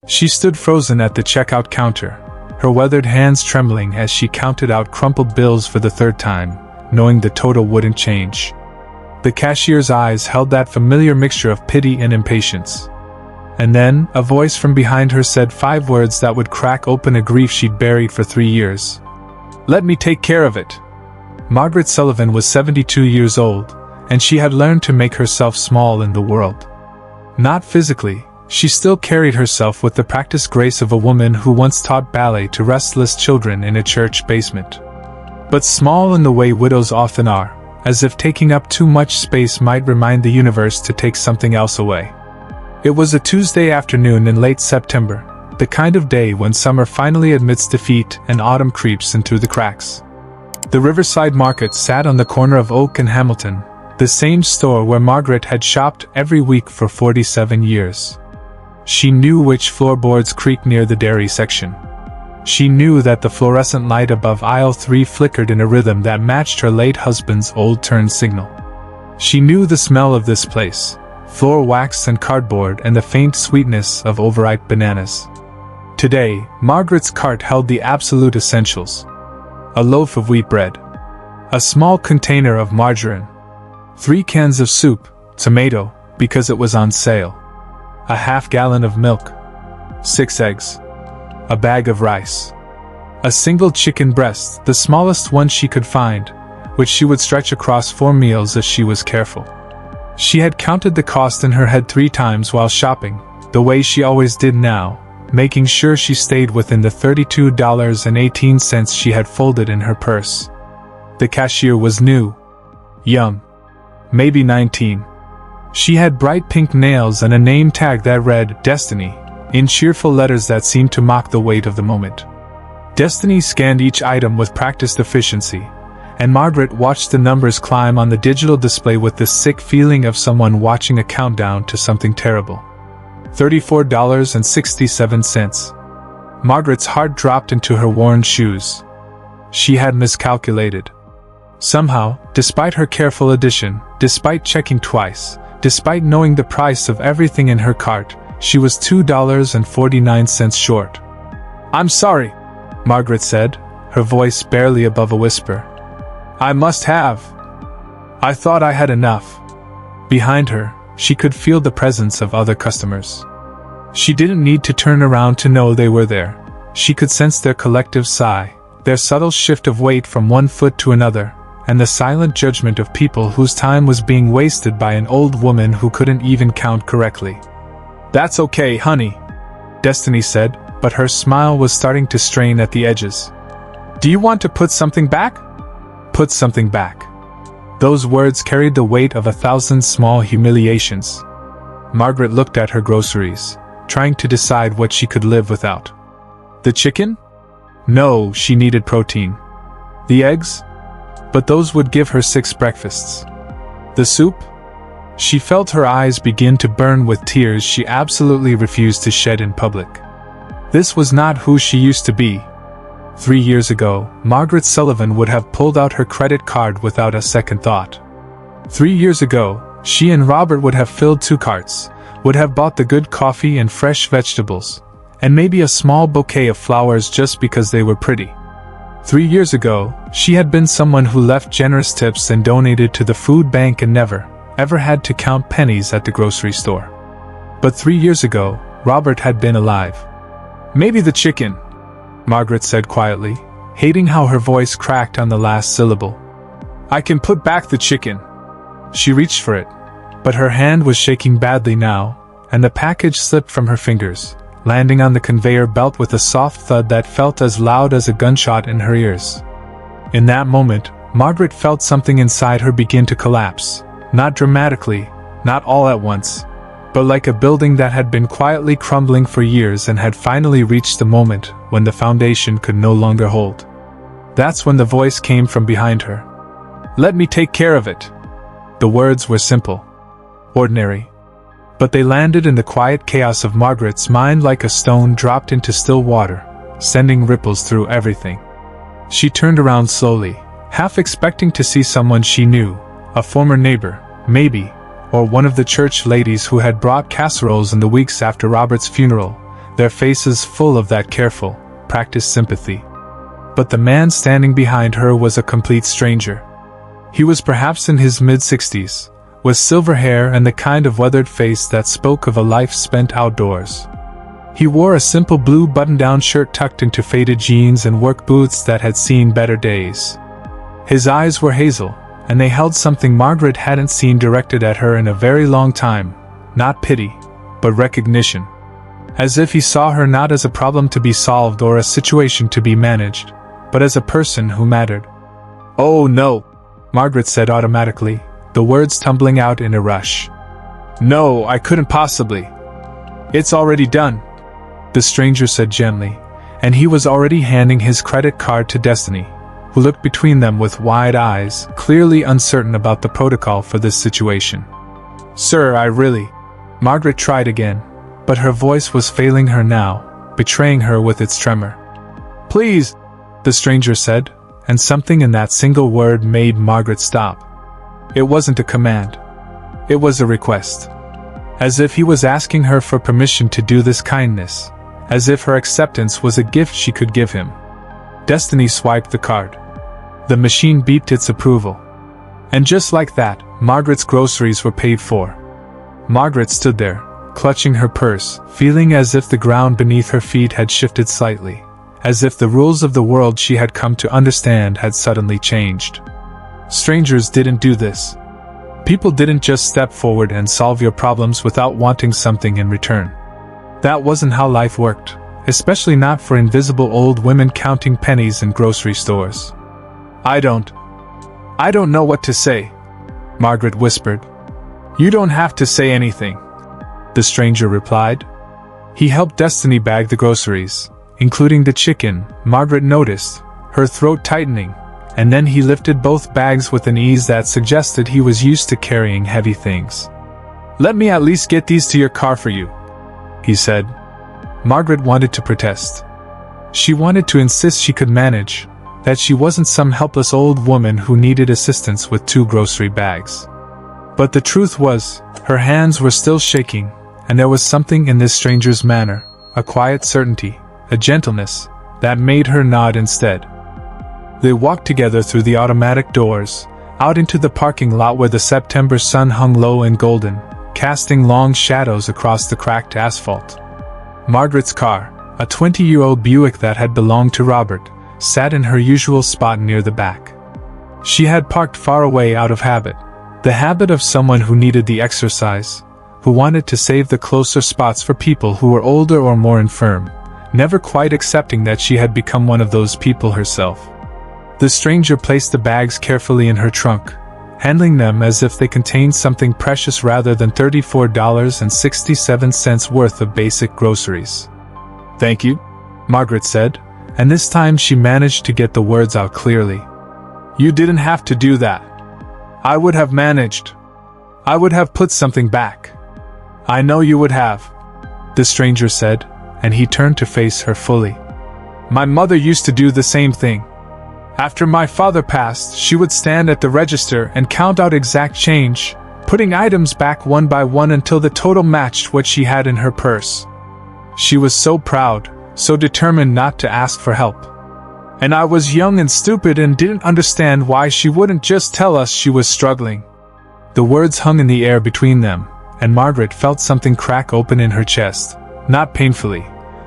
She stood frozen at the checkout counter, her weathered hands trembling as she counted out crumpled bills for the third time, knowing the total wouldn't change. The cashier's eyes held that familiar mixture of pity and impatience. And then, a voice from behind her said 5 words that would crack open a grief she'd buried for 3 years. "Let me take care of it." Margaret Sullivan was 72 years old, and she had learned to make herself small in the world. Not physically, she still carried herself with the practiced grace of a woman who once taught ballet to restless children in a church basement. But small in the way widows often are, as if taking up too much space might remind the universe to take something else away. It was a Tuesday afternoon in late September, the kind of day when summer finally admits defeat and autumn creeps in through the cracks. The Riverside Market sat on the corner of Oak and Hamilton, the same store where Margaret had shopped every week for 47 years. She knew which floorboards creaked near the dairy section. She knew that the fluorescent light above aisle 3 flickered in a rhythm that matched her late husband's old turn signal. She knew the smell of this place, floor wax and cardboard, and the faint sweetness of overripe bananas. Today, Margaret's cart held the absolute essentials: a loaf of wheat bread, a small container of margarine, 3 cans of soup, tomato, because it was on sale, a half-gallon of milk, 6 eggs, a bag of rice, a single chicken breast, the smallest one she could find, which she would stretch across 4 meals if she was careful. She had counted the cost in her head 3 times while shopping, the way she always did now, making sure she stayed within the $32.18 she had folded in her purse. The cashier was new. Young. Maybe 19. She had bright pink nails and a name tag that read Destiny, in cheerful letters that seemed to mock the weight of the moment. Destiny scanned each item with practiced efficiency, and Margaret watched the numbers climb on the digital display with the sick feeling of someone watching a countdown to something terrible. $34.67. Margaret's heart dropped into her worn shoes. She had miscalculated. Somehow, despite her careful addition, despite checking twice, despite knowing the price of everything in her cart, she was $2.49 short. "I'm sorry," Margaret said, her voice barely above a whisper. "I must have. I thought I had enough." Behind her, she could feel the presence of other customers. She didn't need to turn around to know they were there. She could sense their collective sigh, their subtle shift of weight from one foot to another, and the silent judgment of people whose time was being wasted by an old woman who couldn't even count correctly. "That's okay, honey," Destiny said, but her smile was starting to strain at the edges. "Do you want to put something back?" Put something back. Those words carried the weight of 1,000 small humiliations. Margaret looked at her groceries, trying to decide what she could live without. The chicken? No, she needed protein. The eggs? But those would give her 6 breakfasts. The soup? She felt her eyes begin to burn with tears she absolutely refused to shed in public. This was not who she used to be. 3 years ago, Margaret Sullivan would have pulled out her credit card without a second thought. 3 years ago, she and Robert would have filled 2 carts, would have bought the good coffee and fresh vegetables, and maybe a small bouquet of flowers just because they were pretty. 3 years ago, she had been someone who left generous tips and donated to the food bank and never, ever had to count pennies at the grocery store. But 3 years ago, Robert had been alive. "Maybe the chicken," Margaret said quietly, hating how her voice cracked on the last syllable. "I can put back the chicken." She reached for it, but her hand was shaking badly now, and the package slipped from her fingers, landing on the conveyor belt with a soft thud that felt as loud as a gunshot in her ears. In that moment, Margaret felt something inside her begin to collapse, not dramatically, not all at once, but like a building that had been quietly crumbling for years and had finally reached the moment when the foundation could no longer hold. That's when the voice came from behind her. "Let me take care of it." The words were simple, ordinary, but they landed in the quiet chaos of Margaret's mind like a stone dropped into still water, sending ripples through everything. She turned around slowly, half expecting to see someone she knew, a former neighbor, maybe, or one of the church ladies who had brought casseroles in the weeks after Robert's funeral, their faces full of that careful, practiced sympathy. But the man standing behind her was a complete stranger. He was perhaps in his mid-60s, with silver hair and the kind of weathered face that spoke of a life spent outdoors. He wore a simple blue button-down shirt tucked into faded jeans and work boots that had seen better days. His eyes were hazel, and they held something Margaret hadn't seen directed at her in a very long time, not pity, but recognition. As if he saw her not as a problem to be solved or a situation to be managed, but as a person who mattered. "Oh no," Margaret said automatically, the words tumbling out in a rush. "No, I couldn't possibly. It's already done," the stranger said gently, and he was already handing his credit card to Destiny, who looked between them with wide eyes, clearly uncertain about the protocol for this situation. "Sir, I really..." Margaret tried again, but her voice was failing her now, betraying her with its tremor. "Please," the stranger said, and something in that single word made Margaret stop. It wasn't a command. It was a request. As if he was asking her for permission to do this kindness, as if her acceptance was a gift she could give him. Destiny swiped the card. The machine beeped its approval. And just like that, Margaret's groceries were paid for. Margaret stood there, clutching her purse, feeling as if the ground beneath her feet had shifted slightly, as if the rules of the world she had come to understand had suddenly changed. Strangers didn't do this. People didn't just step forward and solve your problems without wanting something in return. That wasn't how life worked, especially not for invisible old women counting pennies in grocery stores. I don't know what to say," Margaret whispered. "You don't have to say anything," the stranger replied. He helped Destiny bag the groceries, including the chicken, Margaret noticed, her throat tightening, and then he lifted both bags with an ease that suggested he was used to carrying heavy things. "Let me at least get these to your car for you," he said. Margaret wanted to protest. She wanted to insist she could manage, that she wasn't some helpless old woman who needed assistance with 2 grocery bags. But the truth was, her hands were still shaking, and there was something in this stranger's manner, a quiet certainty, a gentleness, that made her nod instead. They walked together through the automatic doors, out into the parking lot where the September sun hung low and golden, casting long shadows across the cracked asphalt. Margaret's car, a 20-year-old Buick that had belonged to Robert, sat in her usual spot near the back. She had parked far away out of habit, the habit of someone who needed the exercise, who wanted to save the closer spots for people who were older or more infirm, never quite accepting that she had become one of those people herself. The stranger placed the bags carefully in her trunk, handling them as if they contained something precious rather than $34.67 worth of basic groceries. "Thank you," Margaret said, and this time she managed to get the words out clearly. "You didn't have to do that. I would have managed. I would have put something back." "I know you would have," the stranger said, and he turned to face her fully. "My mother used to do the same thing. After my father passed, she would stand at the register and count out exact change, putting items back one by one until the total matched what she had in her purse. She was so proud, so determined not to ask for help. And I was young and stupid and didn't understand why she wouldn't just tell us she was struggling." The words hung in the air between them, and Margaret felt something crack open in her chest, not painfully,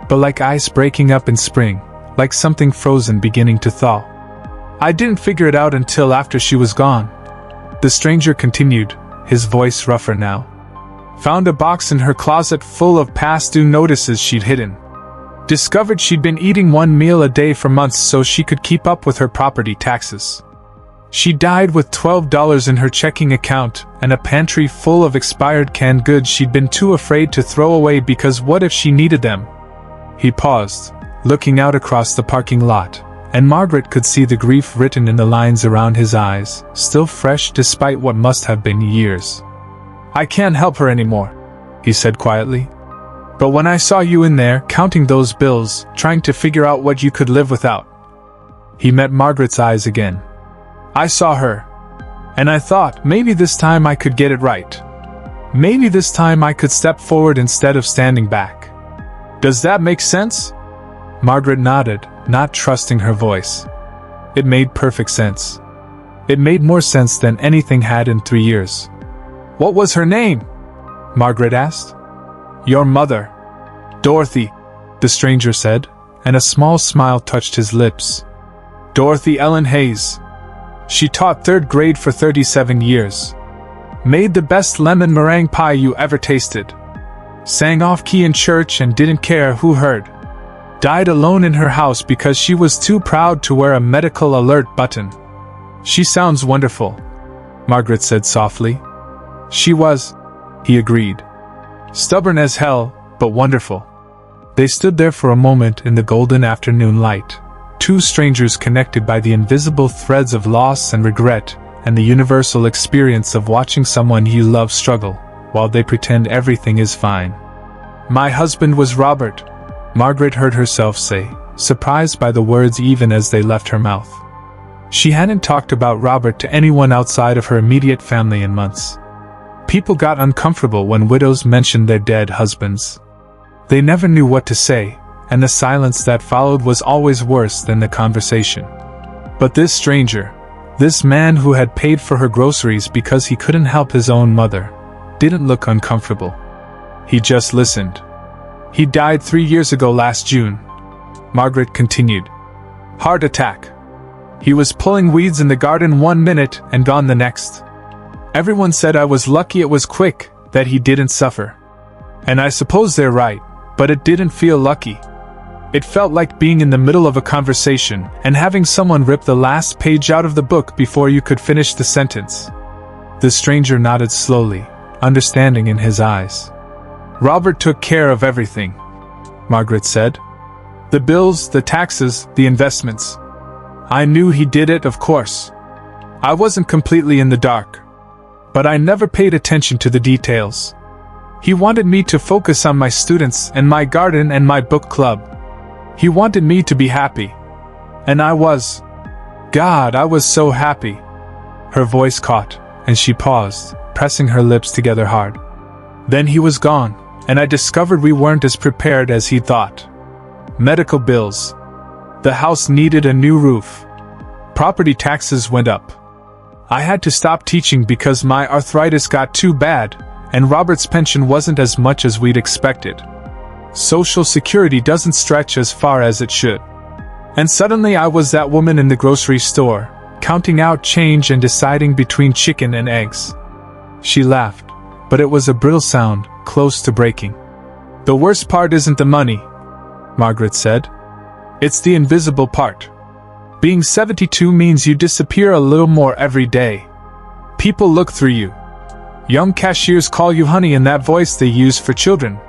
but like ice breaking up in spring, like something frozen beginning to thaw. "I didn't figure it out until after she was gone," the stranger continued, his voice rougher now. "Found a box in her closet full of past due notices she'd hidden. Discovered she'd been eating 1 meal a day for months so she could keep up with her property taxes. She died with $12 in her checking account and a pantry full of expired canned goods she'd been too afraid to throw away because what if she needed them?" He paused, looking out across the parking lot, and Margaret could see the grief written in the lines around his eyes, still fresh despite what must have been years. "I can't help her anymore," he said quietly. "But when I saw you in there, counting those bills, trying to figure out what you could live without," he met Margaret's eyes again. "I saw her. And I thought, maybe this time I could get it right. Maybe this time I could step forward instead of standing back. Does that make sense? Margaret nodded, not trusting her voice. It made perfect sense. It made more sense than anything had in 3 years. What was her name? Margaret asked. Your mother. Dorothy, the stranger said, and a small smile touched his lips. Dorothy Ellen Hayes. She taught 3rd grade for 37 years. Made the best lemon meringue pie you ever tasted. Sang off-key in church and didn't care who heard. Died alone in her house because she was too proud to wear a medical alert button. She sounds wonderful, Margaret said softly. She was, he agreed. Stubborn as hell, but wonderful. They stood there for a moment in the golden afternoon light, two strangers connected by the invisible threads of loss and regret, and the universal experience of watching someone you love struggle, while they pretend everything is fine. My husband was Robert, Margaret heard herself say, surprised by the words even as they left her mouth. She hadn't talked about Robert to anyone outside of her immediate family in months. People got uncomfortable when widows mentioned their dead husbands. They never knew what to say, and the silence that followed was always worse than the conversation. But this stranger, this man who had paid for her groceries because he couldn't help his own mother, didn't look uncomfortable. He just listened. He died 3 years ago last June, Margaret continued. Heart attack. He was pulling weeds in the garden 1 minute and gone the next. Everyone said I was lucky it was quick, that he didn't suffer. And I suppose they're right, but it didn't feel lucky. It felt like being in the middle of a conversation and having someone rip the last page out of the book before you could finish the sentence. The stranger nodded slowly, understanding in his eyes. Robert took care of everything, Margaret said. The bills, the taxes, the investments. I knew he did it, of course. I wasn't completely in the dark. But I never paid attention to the details. He wanted me to focus on my students and my garden and my book club. He wanted me to be happy. And I was. God, I was so happy. Her voice caught, and she paused, pressing her lips together hard. Then he was gone, and I discovered we weren't as prepared as he thought. Medical bills. The house needed a new roof. Property taxes went up. I had to stop teaching because my arthritis got too bad, and Robert's pension wasn't as much as we'd expected. Social Security doesn't stretch as far as it should. And suddenly I was that woman in the grocery store, counting out change and deciding between chicken and eggs. She laughed, but it was a brittle sound, close to breaking. The worst part isn't the money, Margaret said. It's the invisible part. Being 72 means you disappear a little more every day. People look through you. Young cashiers call you honey in that voice they use for children.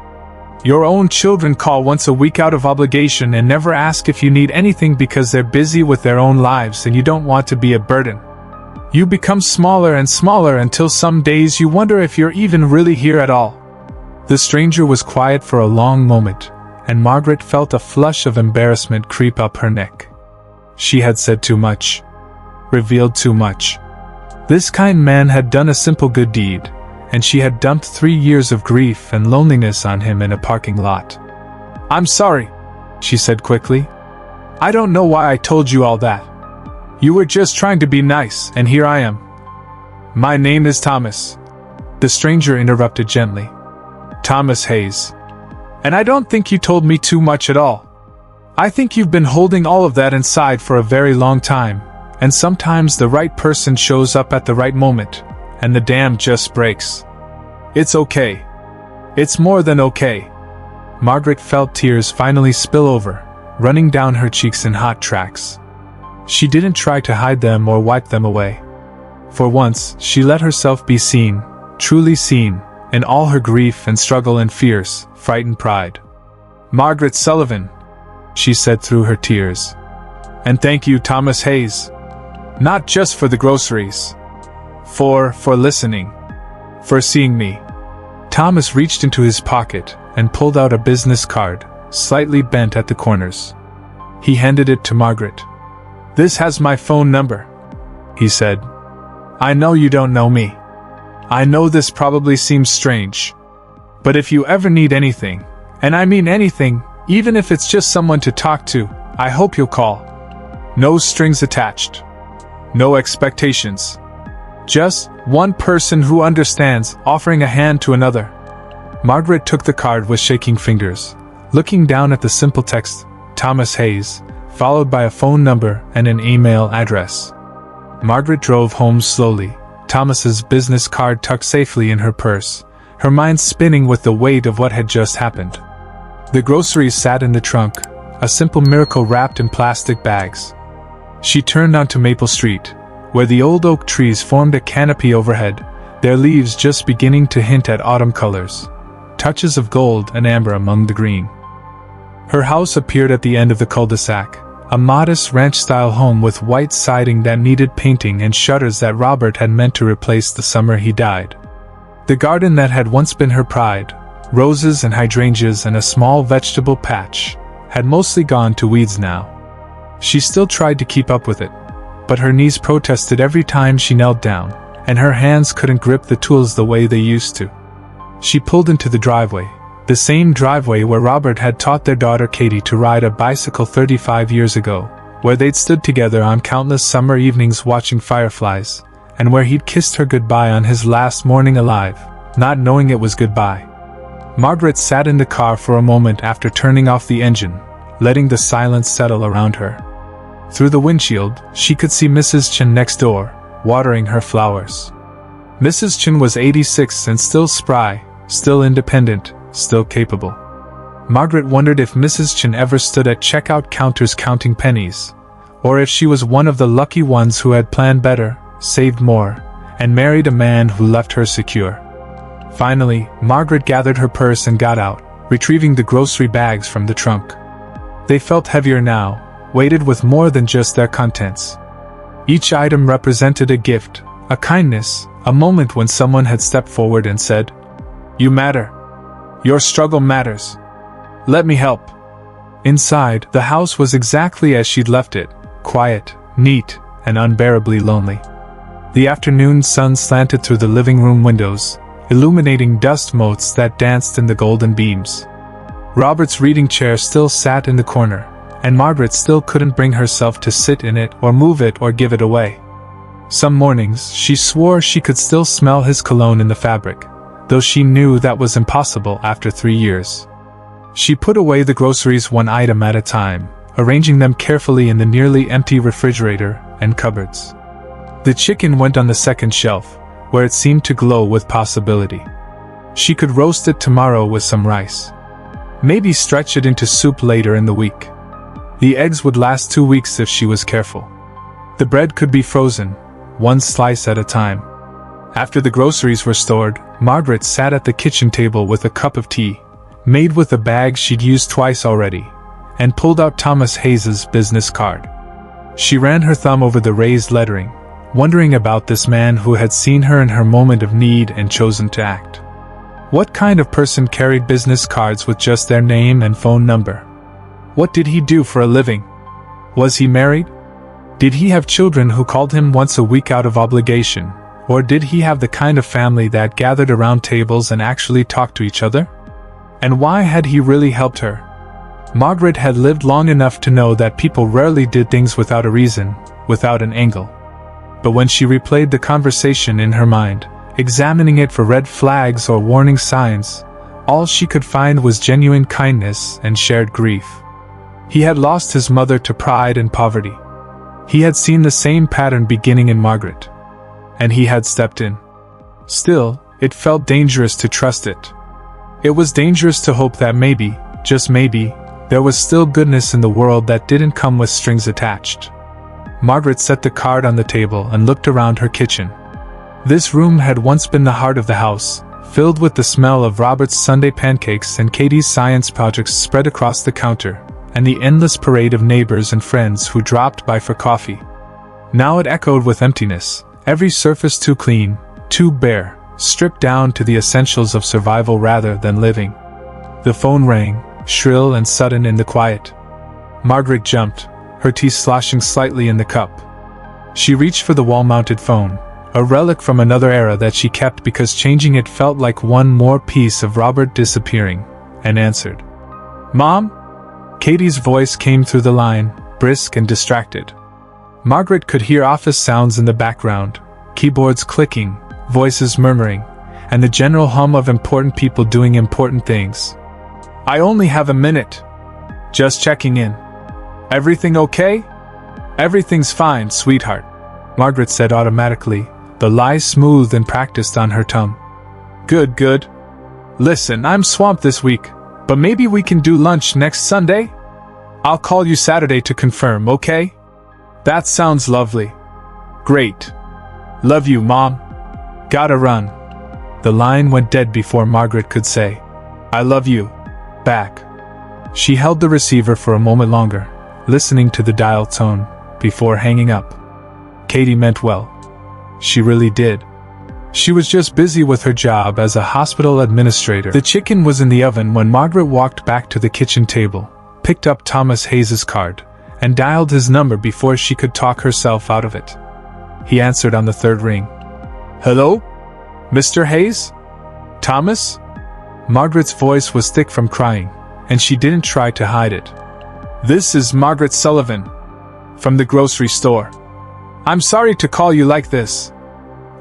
Your own children call once a week out of obligation and never ask if you need anything because they're busy with their own lives and you don't want to be a burden. You become smaller and smaller until some days you wonder if you're even really here at all. The stranger was quiet for a long moment, and Margaret felt a flush of embarrassment creep up her neck. She had said too much. Revealed too much. This kind man had done a simple good deed, and she had dumped 3 years of grief and loneliness on him in a parking lot. I'm sorry, she said quickly. I don't know why I told you all that. You were just trying to be nice, and here I am. My name is Thomas, the stranger interrupted gently. Thomas Hayes. And I don't think you told me too much at all. I think you've been holding all of that inside for a very long time, and sometimes the right person shows up at the right moment, and the dam just breaks. It's okay. It's more than okay. Margaret felt tears finally spill over, running down her cheeks in hot tracks. She didn't try to hide them or wipe them away. For once, she let herself be seen, truly seen, in all her grief and struggle and fierce, frightened pride. Margaret Sullivan, she said through her tears. And thank you, Thomas Hayes. Not just for the groceries. For listening. For seeing me. Thomas reached into his pocket and pulled out a business card, slightly bent at the corners. He handed it to Margaret. This has my phone number, he said. I know you don't know me. I know this probably seems strange. But if you ever need anything, And I mean anything, even if it's just someone to talk to, I hope you'll call. No strings attached. No expectations. Just one person who understands, offering a hand to another. Margaret took the card with shaking fingers, looking down at the simple text, Thomas Hayes, followed by a phone number and an email address. Margaret drove home slowly, Thomas's business card tucked safely in her purse, her mind spinning with the weight of what had just happened. The groceries sat in the trunk, a simple miracle wrapped in plastic bags. She turned onto Maple Street, where the old oak trees formed a canopy overhead, their leaves just beginning to hint at autumn colors, touches of gold and amber among the green. Her house appeared at the end of the cul-de-sac, a modest ranch-style home with white siding that needed painting and shutters that Robert had meant to replace the summer he died. The garden that had once been her pride, roses and hydrangeas and a small vegetable patch, had mostly gone to weeds now. She still tried to keep up with it, but her knees protested every time she knelt down, and her hands couldn't grip the tools the way they used to. She pulled into the driveway, the same driveway where Robert had taught their daughter Katie to ride a bicycle 35 years ago, where they'd stood together on countless summer evenings watching fireflies, and where he'd kissed her goodbye on his last morning alive, not knowing it was goodbye. Margaret sat in the car for a moment after turning off the engine, letting the silence settle around her. Through the windshield, she could see Mrs. Chen next door, watering her flowers. Mrs. Chen was 86 and still spry, still independent, still capable. Margaret wondered if Mrs. Chen ever stood at checkout counters counting pennies, or if she was one of the lucky ones who had planned better, saved more, and married a man who left her secure. Finally, Margaret gathered her purse and got out, retrieving the grocery bags from the trunk. They felt heavier now, weighted with more than just their contents. Each item represented a gift, a kindness, a moment when someone had stepped forward and said, "You matter. Your struggle matters. Let me help." Inside, the house was exactly as she'd left it, quiet, neat, and unbearably lonely. The afternoon sun slanted through the living room windows, illuminating dust motes that danced in the golden beams. Robert's reading chair still sat in the corner, and Margaret still couldn't bring herself to sit in it or move it or give it away. Some mornings, she swore she could still smell his cologne in the fabric, though she knew that was impossible after 3 years. She put away the groceries one item at a time, arranging them carefully in the nearly empty refrigerator and cupboards. The chicken went on the second shelf, where it seemed to glow with possibility. She could roast it tomorrow with some rice. Maybe stretch it into soup later in the week. The eggs would last 2 weeks if she was careful. The bread could be frozen, one slice at a time. After the groceries were stored, Margaret sat at the kitchen table with a cup of tea, made with a bag she'd used twice already, and pulled out Thomas Hayes's business card. She ran her thumb over the raised lettering, wondering about this man who had seen her in her moment of need and chosen to act. What kind of person carried business cards with just their name and phone number? What did he do for a living? Was he married? Did he have children who called him once a week out of obligation? Or did he have the kind of family that gathered around tables and actually talked to each other? And why had he really helped her? Margaret had lived long enough to know that people rarely did things without a reason, without an angle. But when she replayed the conversation in her mind, examining it for red flags or warning signs, all she could find was genuine kindness and shared grief. He had lost his mother to pride and poverty. He had seen the same pattern beginning in Margaret. And he had stepped in. Still, it felt dangerous to trust it. It was dangerous to hope that maybe, just maybe, there was still goodness in the world that didn't come with strings attached. Margaret set the card on the table and looked around her kitchen. This room had once been the heart of the house, filled with the smell of Robert's Sunday pancakes and Katie's science projects spread across the counter, and the endless parade of neighbors and friends who dropped by for coffee. Now it echoed with emptiness, every surface too clean, too bare, stripped down to the essentials of survival rather than living. The phone rang, shrill and sudden in the quiet. Margaret jumped, her tea sloshing slightly in the cup. She reached for the wall-mounted phone, a relic from another era that she kept because changing it felt like one more piece of Robert disappearing, and answered. Mom? Katie's voice came through the line, brisk and distracted. Margaret could hear office sounds in the background, keyboards clicking, voices murmuring, and the general hum of important people doing important things. I only have a minute. Just checking in. Everything okay? Everything's fine, sweetheart, Margaret said automatically, the lies smooth and practiced on her tongue. Good, good. Listen, I'm swamped this week, but maybe we can do lunch next Sunday? I'll call you Saturday to confirm, okay? That sounds lovely. Great. Love you, Mom. Gotta run. The line went dead before Margaret could say, I love you, back. She held the receiver for a moment longer, listening to the dial tone, before hanging up. Katie meant well. She really did. She was just busy with her job as a hospital administrator. The chicken was in the oven when Margaret walked back to the kitchen table, picked up Thomas Hayes' card, and dialed his number before she could talk herself out of it. He answered on the third ring. Hello? Mr. Hayes? Thomas? Margaret's voice was thick from crying, and she didn't try to hide it. This is Margaret Sullivan, from the grocery store. I'm sorry to call you like this.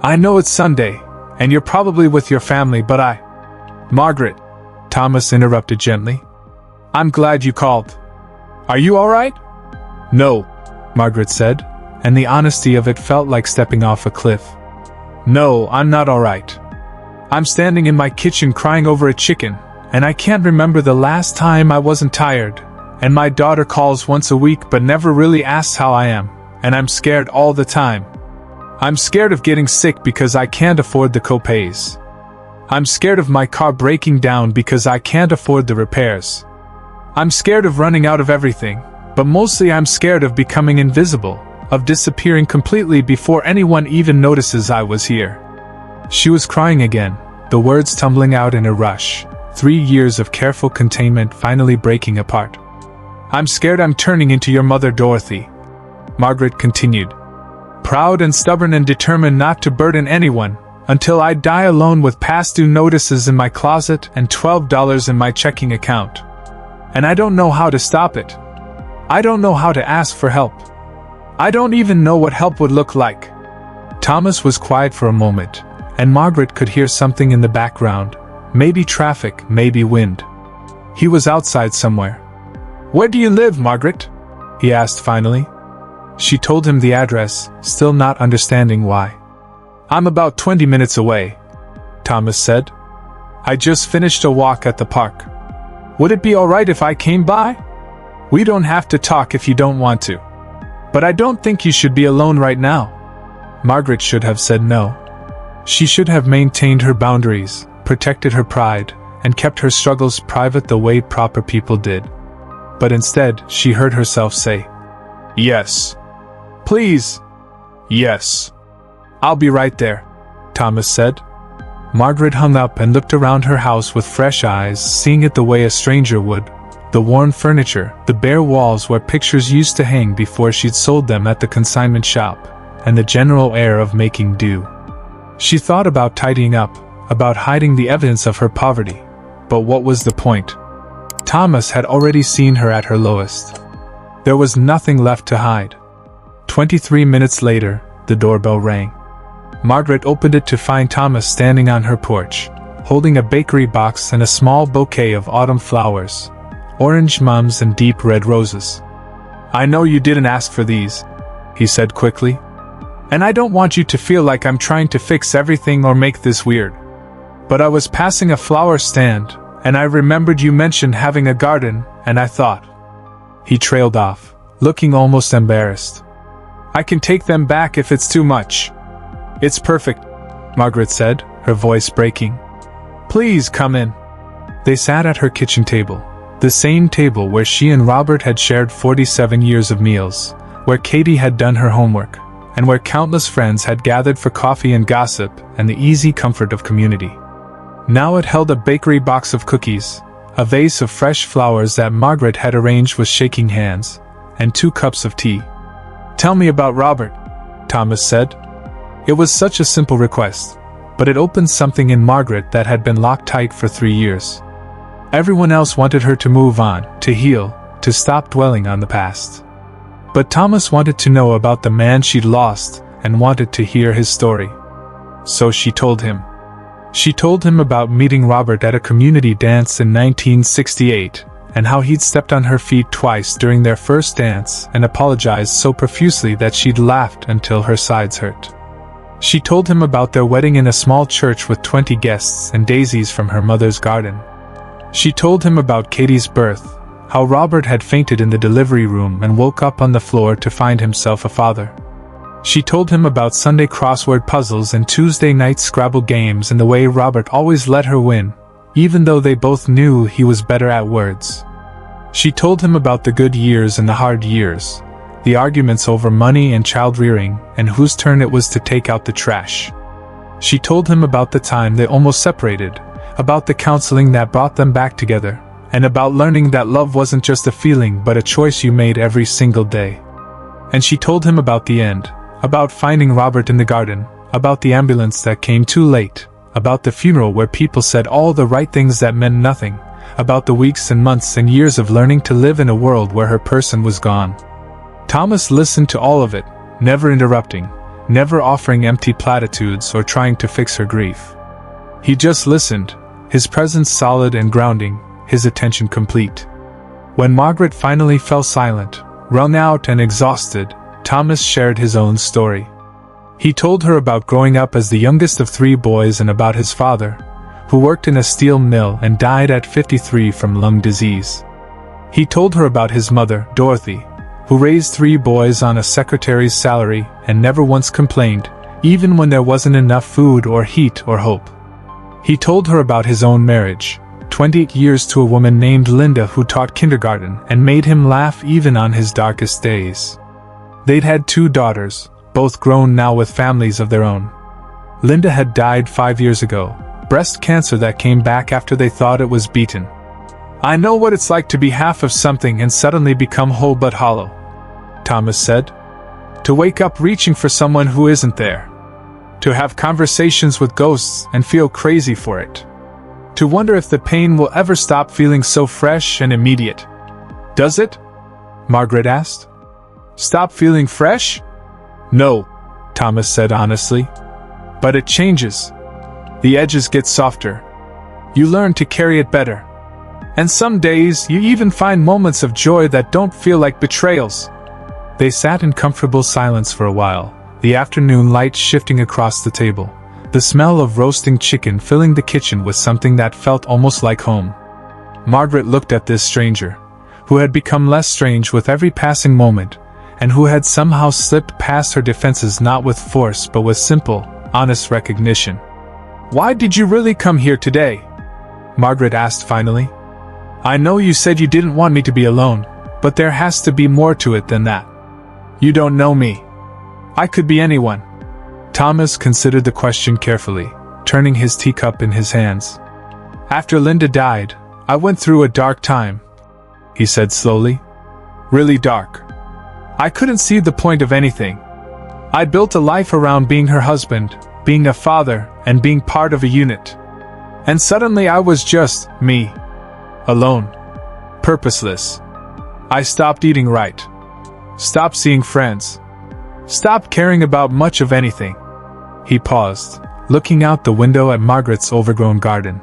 I know it's Sunday, and you're probably with your family, but Margaret, Thomas interrupted gently. I'm glad you called. Are you all right? No, Margaret said, and the honesty of it felt like stepping off a cliff. No, I'm not all right. I'm standing in my kitchen crying over a chicken, and I can't remember the last time I wasn't tired, and my daughter calls once a week but never really asks how I am, and I'm scared all the time. I'm scared of getting sick because I can't afford the co-pays. I'm scared of my car breaking down because I can't afford the repairs. I'm scared of running out of everything, but mostly I'm scared of becoming invisible, of disappearing completely before anyone even notices I was here. She was crying again, the words tumbling out in a rush, 3 years of careful containment finally breaking apart. I'm scared I'm turning into your mother, Dorothy, Margaret continued. Proud and stubborn and determined not to burden anyone, until I die alone with past due notices in my closet and $12 in my checking account. And I don't know how to stop it. I don't know how to ask for help. I don't even know what help would look like. Thomas was quiet for a moment, and Margaret could hear something in the background, maybe traffic, maybe wind. He was outside somewhere. Where do you live, Margaret? He asked finally. She told him the address, still not understanding why. I'm about 20 minutes away, Thomas said. I just finished a walk at the park. Would it be alright if I came by? We don't have to talk if you don't want to. But I don't think you should be alone right now. Margaret should have said no. She should have maintained her boundaries, protected her pride, and kept her struggles private the way proper people did. But instead, she heard herself say, Yes. Please. Yes. I'll be right there, Thomas said. Margaret hung up and looked around her house with fresh eyes, seeing it the way a stranger would. The worn furniture, the bare walls where pictures used to hang before she'd sold them at the consignment shop, and the general air of making do. She thought about tidying up, about hiding the evidence of her poverty. But what was the point? Thomas had already seen her at her lowest. There was nothing left to hide. 23 minutes later, the doorbell rang. Margaret opened it to find Thomas standing on her porch, holding a bakery box and a small bouquet of autumn flowers, orange mums and deep red roses. I know you didn't ask for these, he said quickly. And I don't want you to feel like I'm trying to fix everything or make this weird. But I was passing a flower stand, and I remembered you mentioned having a garden, and I thought. He trailed off, looking almost embarrassed. I can take them back if it's too much. It's perfect, Margaret said, her voice breaking. Please come in. They sat at her kitchen table, the same table where she and Robert had shared 47 years of meals, where Katie had done her homework, and where countless friends had gathered for coffee and gossip and the easy comfort of community. Now it held a bakery box of cookies, a vase of fresh flowers that Margaret had arranged with shaking hands, and 2 cups of tea. Tell me about Robert, Thomas said. It was such a simple request, but it opened something in Margaret that had been locked tight for 3 years. Everyone else wanted her to move on, to heal, to stop dwelling on the past. But Thomas wanted to know about the man she'd lost and wanted to hear his story. So she told him. She told him about meeting Robert at a community dance in 1968, and how he'd stepped on her feet twice during their first dance and apologized so profusely that she'd laughed until her sides hurt. She told him about their wedding in a small church with 20 guests and daisies from her mother's garden. She told him about Katie's birth, how Robert had fainted in the delivery room and woke up on the floor to find himself a father. She told him about Sunday crossword puzzles and Tuesday night Scrabble games and the way Robert always let her win, even though they both knew he was better at words. She told him about the good years and the hard years, the arguments over money and child-rearing, and whose turn it was to take out the trash. She told him about the time they almost separated, about the counseling that brought them back together, and about learning that love wasn't just a feeling but a choice you made every single day. And she told him about the end, about finding Robert in the garden, about the ambulance that came too late, about the funeral where people said all the right things that meant nothing, about the weeks and months and years of learning to live in a world where her person was gone. Thomas listened to all of it, never interrupting, never offering empty platitudes or trying to fix her grief. He just listened, his presence solid and grounding, his attention complete. When Margaret finally fell silent, wrung out and exhausted, Thomas shared his own story. He told her about growing up as the youngest of 3 boys and about his father, who worked in a steel mill and died at 53 from lung disease. He told her about his mother, Dorothy, who raised 3 boys on a secretary's salary and never once complained, even when there wasn't enough food or heat or hope. He told her about his own marriage, 28 years to a woman named Linda who taught kindergarten and made him laugh even on his darkest days. They'd had 2 daughters, both grown now with families of their own. Linda had died 5 years ago, breast cancer that came back after they thought it was beaten. "I know what it's like to be half of something and suddenly become whole but hollow," Thomas said. "To wake up reaching for someone who isn't there. To have conversations with ghosts and feel crazy for it. To wonder if the pain will ever stop feeling so fresh and immediate." "Does it?" Margaret asked. "Stop feeling fresh?" "No," Thomas said honestly. "But it changes. The edges get softer. You learn to carry it better. And some days you even find moments of joy that don't feel like betrayals." They sat in comfortable silence for a while, the afternoon light shifting across the table, the smell of roasting chicken filling the kitchen with something that felt almost like home. Margaret looked at this stranger, who had become less strange with every passing moment, and who had somehow slipped past her defenses not with force but with simple, honest recognition. "Why did you really come here today?" Margaret asked finally. "I know you said you didn't want me to be alone, but there has to be more to it than that. You don't know me. I could be anyone." Thomas considered the question carefully, turning his teacup in his hands. "After Linda died, I went through a dark time," he said slowly. "Really dark. I couldn't see the point of anything. I'd built a life around being her husband, being a father, and being part of a unit. And suddenly I was just me. Alone. Purposeless. I stopped eating right. Stopped seeing friends. Stopped caring about much of anything." He paused, looking out the window at Margaret's overgrown garden.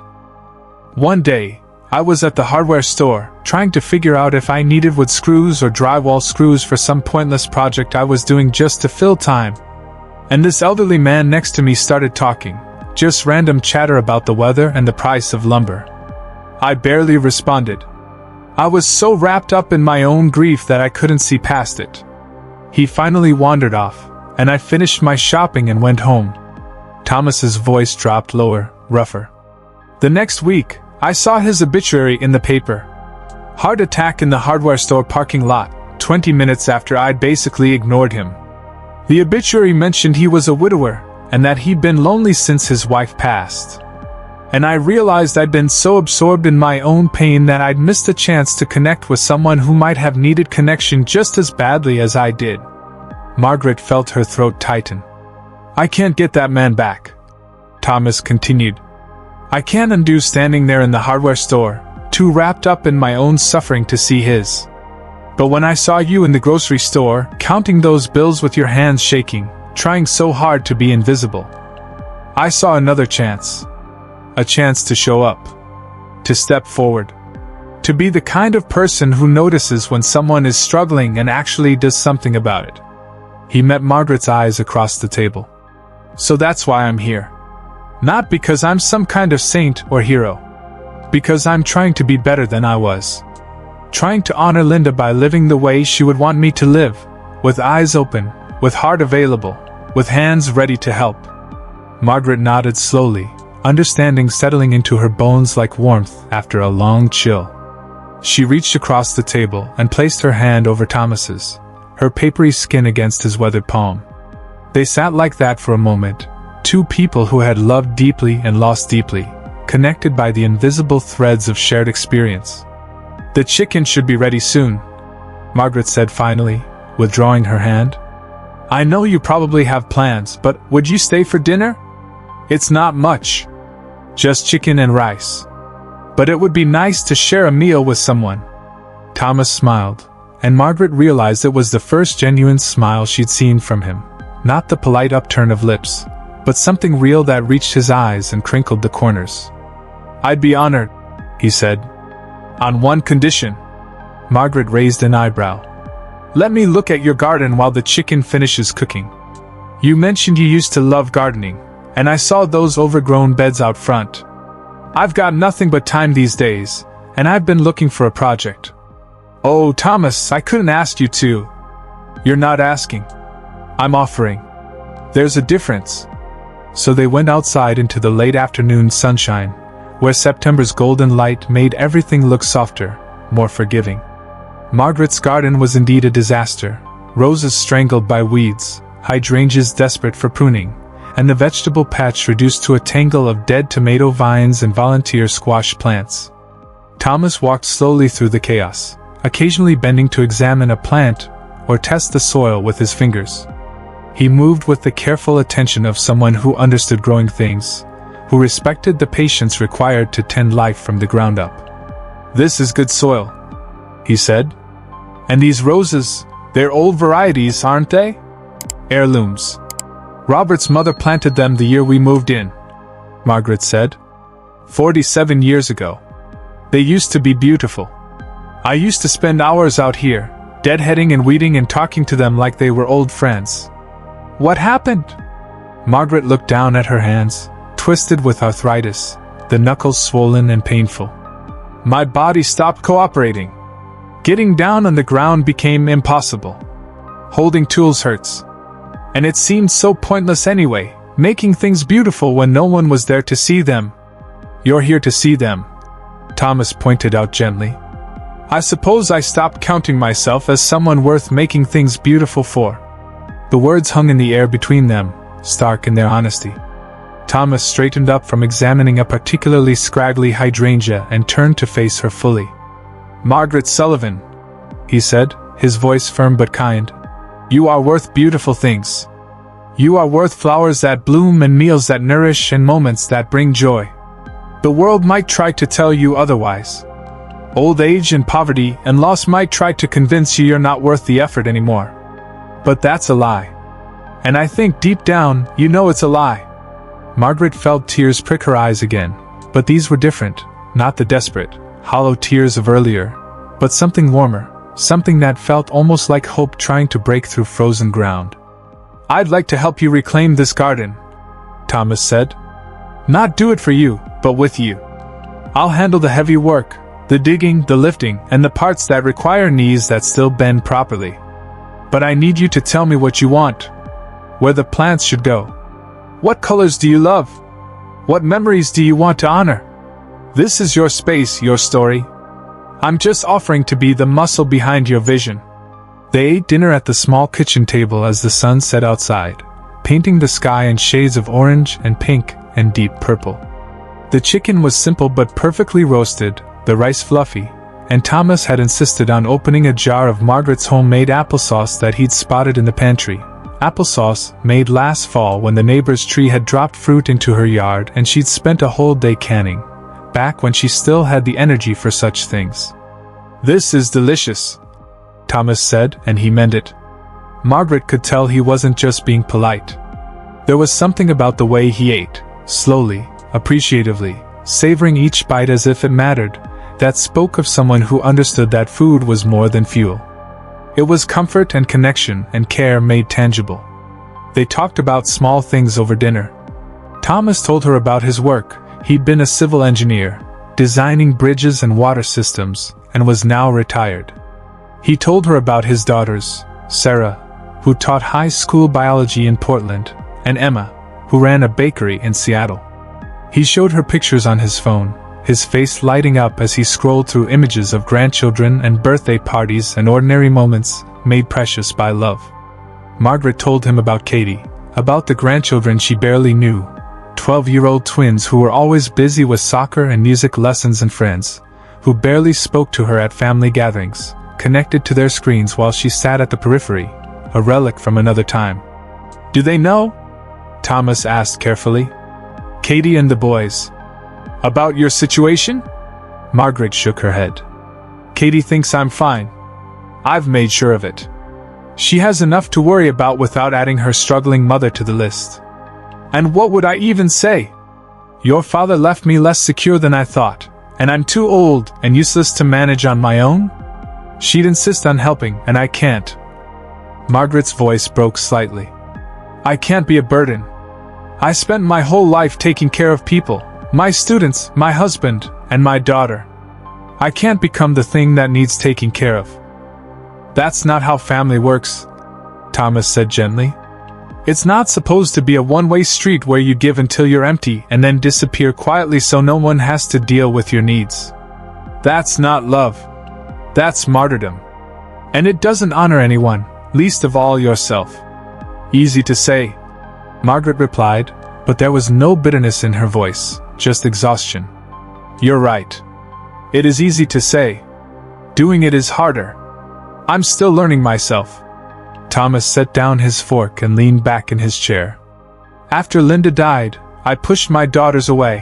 "One day, I was at the hardware store, trying to figure out if I needed wood screws or drywall screws for some pointless project I was doing just to fill time. And this elderly man next to me started talking, just random chatter about the weather and the price of lumber. I barely responded. I was so wrapped up in my own grief that I couldn't see past it. He finally wandered off, and I finished my shopping and went home." Thomas's voice dropped lower, rougher. "The next week, I saw his obituary in the paper. Heart attack in the hardware store parking lot, 20 minutes after I'd basically ignored him. The obituary mentioned he was a widower, and that he'd been lonely since his wife passed. And I realized I'd been so absorbed in my own pain that I'd missed a chance to connect with someone who might have needed connection just as badly as I did." Margaret felt her throat tighten. "I can't get that man back," Thomas continued. "I can't undo standing there in the hardware store, too wrapped up in my own suffering to see his. But when I saw you in the grocery store, counting those bills with your hands shaking, trying so hard to be invisible, I saw another chance. A chance to show up. To step forward. To be the kind of person who notices when someone is struggling and actually does something about it. He met Margaret's eyes across the table. So that's why I'm here. Not because I'm some kind of saint or hero. Because I'm trying to be better than I was. Trying to honor Linda by living the way she would want me to live, with eyes open, with heart available, with hands ready to help. Margaret nodded slowly, understanding settling into her bones like warmth after a long chill. She reached across the table and placed her hand over Thomas's, her papery skin against his weathered palm. They sat like that for a moment, two people who had loved deeply and lost deeply, connected by the invisible threads of shared experience. The chicken should be ready soon, Margaret said finally, withdrawing her hand. I know you probably have plans, but would you stay for dinner? It's not much. Just chicken and rice. But it would be nice to share a meal with someone. Thomas smiled, and Margaret realized it was the first genuine smile she'd seen from him. Not the polite upturn of lips, but something real that reached his eyes and crinkled the corners. I'd be honored, he said. On one condition. Margaret raised an eyebrow. Let me look at your garden while the chicken finishes cooking. You mentioned you used to love gardening, and I saw those overgrown beds out front. I've got nothing but time these days, and I've been looking for a project. Oh, Thomas, I couldn't ask you to. You're not asking. I'm offering. There's a difference. So they went outside into the late afternoon sunshine, where September's golden light made everything look softer, more forgiving. Margaret's garden was indeed a disaster, roses strangled by weeds, hydrangeas desperate for pruning, and the vegetable patch reduced to a tangle of dead tomato vines and volunteer squash plants. Thomas walked slowly through the chaos, occasionally bending to examine a plant or test the soil with his fingers. He moved with the careful attention of someone who understood growing things, who respected the patience required to tend life from the ground up. This is good soil, he said. And these roses, they're old varieties, aren't they? Heirlooms. Robert's mother planted them the year we moved in, Margaret said. 47 years ago. They used to be beautiful. I used to spend hours out here, deadheading and weeding and talking to them like they were old friends. What happened? Margaret looked down at her hands, twisted with arthritis, the knuckles swollen and painful. My body stopped cooperating. Getting down on the ground became impossible. Holding tools hurts. And it seemed so pointless anyway, making things beautiful when no one was there to see them. You're here to see them, Thomas pointed out gently. I suppose I stopped counting myself as someone worth making things beautiful for. The words hung in the air between them, stark in their honesty. Thomas straightened up from examining a particularly scraggly hydrangea and turned to face her fully. Margaret Sullivan, he said, his voice firm but kind. You are worth beautiful things. You are worth flowers that bloom and meals that nourish and moments that bring joy. The world might try to tell you otherwise. Old age and poverty and loss might try to convince you you're not worth the effort anymore. But that's a lie. And I think deep down, you know it's a lie. Margaret felt tears prick her eyes again, but these were different, not the desperate, hollow tears of earlier, but something warmer, something that felt almost like hope trying to break through frozen ground. I'd like to help you reclaim this garden, Thomas said. Not do it for you, but with you. I'll handle the heavy work, the digging, the lifting, and the parts that require knees that still bend properly. But I need you to tell me what you want. Where the plants should go. What colors do you love? What memories do you want to honor? This is your space, your story. I'm just offering to be the muscle behind your vision. They ate dinner at the small kitchen table as the sun set outside, painting the sky in shades of orange and pink and deep purple. The chicken was simple but perfectly roasted, the rice fluffy, and Thomas had insisted on opening a jar of Margaret's homemade applesauce that he'd spotted in the pantry. Applesauce made last fall when the neighbor's tree had dropped fruit into her yard and she'd spent a whole day canning, back when she still had the energy for such things. "This is delicious," Thomas said, and he meant it. Margaret could tell he wasn't just being polite. There was something about the way he ate, slowly, appreciatively, savoring each bite as if it mattered, that spoke of someone who understood that food was more than fuel. It was comfort and connection and care made tangible. They talked about small things over dinner. Thomas told her about his work. He'd been a civil engineer, designing bridges and water systems, and was now retired. He told her about his daughters, Sarah, who taught high school biology in Portland, and Emma, who ran a bakery in Seattle. He showed her pictures on his phone, his face lighting up as he scrolled through images of grandchildren and birthday parties and ordinary moments made precious by love. Margaret told him about Katie, about the grandchildren she barely knew, 12-year-old twins who were always busy with soccer and music lessons and friends, who barely spoke to her at family gatherings, connected to their screens while she sat at the periphery, a relic from another time. "Do they know?" Thomas asked carefully. "Katie and the boys. About your situation?" Margaret shook her head. "Katie thinks I'm fine. I've made sure of it. She has enough to worry about without adding her struggling mother to the list. And what would I even say? Your father left me less secure than I thought, and I'm too old and useless to manage on my own? She'd insist on helping, and I can't." Margaret's voice broke slightly. "I can't be a burden. I spent my whole life taking care of people, my students, my husband, and my daughter. I can't become the thing that needs taking care of." "That's not how family works," Thomas said gently. "It's not supposed to be a one-way street where you give until you're empty and then disappear quietly so no one has to deal with your needs. That's not love. That's martyrdom. And it doesn't honor anyone, least of all yourself." "Easy to say," Margaret replied, but there was no bitterness in her voice, just exhaustion. "You're right. It is easy to say. Doing it is harder. I'm still learning myself." Thomas set down his fork and leaned back in his chair. "After Linda died, I pushed my daughters away.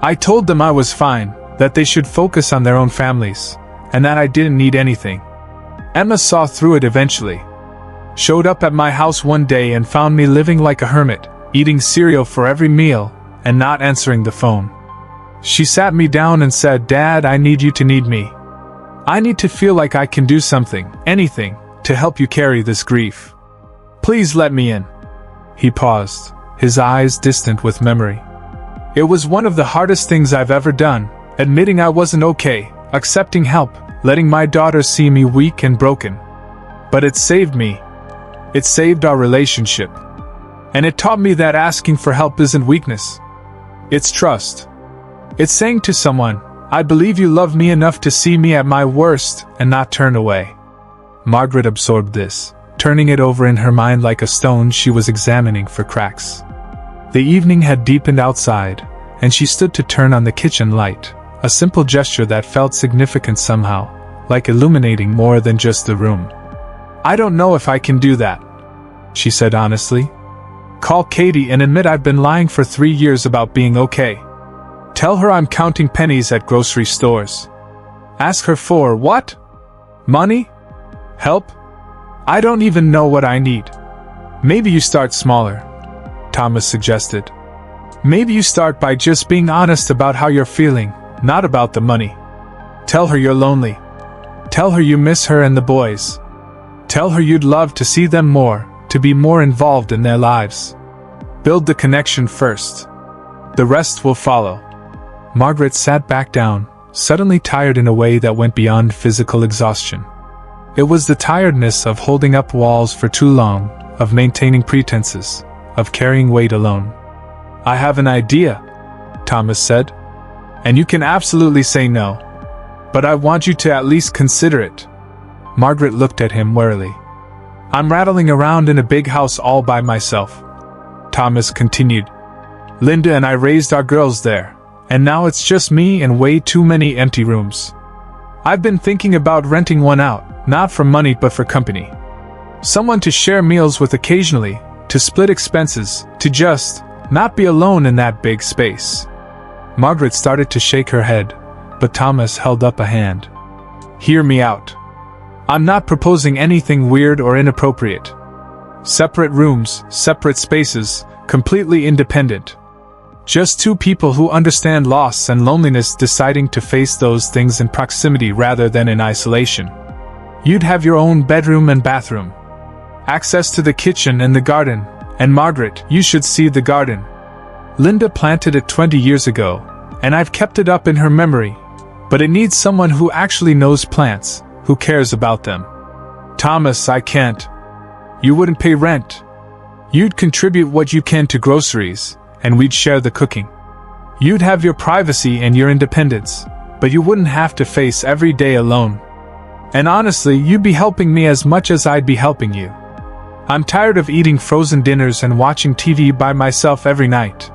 I told them I was fine, that they should focus on their own families, and that I didn't need anything. Emma saw through it eventually. Showed up at my house one day and found me living like a hermit, eating cereal for every meal, and not answering the phone. She sat me down and said, 'Dad, I need you to need me. I need to feel like I can do something, anything, to help you carry this grief. Please let me in.'" He paused, his eyes distant with memory. "It was one of the hardest things I've ever done, admitting I wasn't okay, accepting help, letting my daughters see me weak and broken. But it saved me. It saved our relationship. And it taught me that asking for help isn't weakness. It's trust. It's saying to someone, 'I believe you love me enough to see me at my worst and not turn away.'" Margaret absorbed this, turning it over in her mind like a stone she was examining for cracks. The evening had deepened outside, and she stood to turn on the kitchen light, a simple gesture that felt significant somehow, like illuminating more than just the room. "I don't know if I can do that," she said honestly. "Call Katie and admit I've been lying for 3 years about being okay. Tell her I'm counting pennies at grocery stores. Ask her for what? Money? Help? I don't even know what I need. Maybe you start smaller," Thomas suggested. "Maybe you start by just being honest about how you're feeling, not about the money. Tell her you're lonely. Tell her you miss her and the boys. Tell her you'd love to see them more, to be more involved in their lives. Build the connection first. The rest will follow." Margaret sat back down, suddenly tired in a way that went beyond physical exhaustion. It was the tiredness of holding up walls for too long, of maintaining pretenses, of carrying weight alone. "I have an idea," Thomas said. "And you can absolutely say no. But I want you to at least consider it." Margaret looked at him warily. "I'm rattling around in a big house all by myself," Thomas continued. "Linda and I raised our girls there, and now it's just me and way too many empty rooms. I've been thinking about renting one out, not for money but for company. Someone to share meals with occasionally, to split expenses, to just not be alone in that big space." Margaret started to shake her head, but Thomas held up a hand. Hear me out. I'm not proposing anything weird or inappropriate. Separate rooms, separate spaces, completely independent. Just two people who understand loss and loneliness deciding to face those things in proximity rather than in isolation. You'd have your own bedroom and bathroom. Access to the kitchen and the garden, and Margaret, you should see the garden. Linda planted it 20 years ago, and I've kept it up in her memory, but it needs someone who actually knows plants, who cares about them. Thomas, I can't. You wouldn't pay rent. You'd contribute what you can to groceries, and we'd share the cooking. You'd have your privacy and your independence, but you wouldn't have to face every day alone. And honestly, you'd be helping me as much as I'd be helping you. I'm tired of eating frozen dinners and watching TV by myself every night.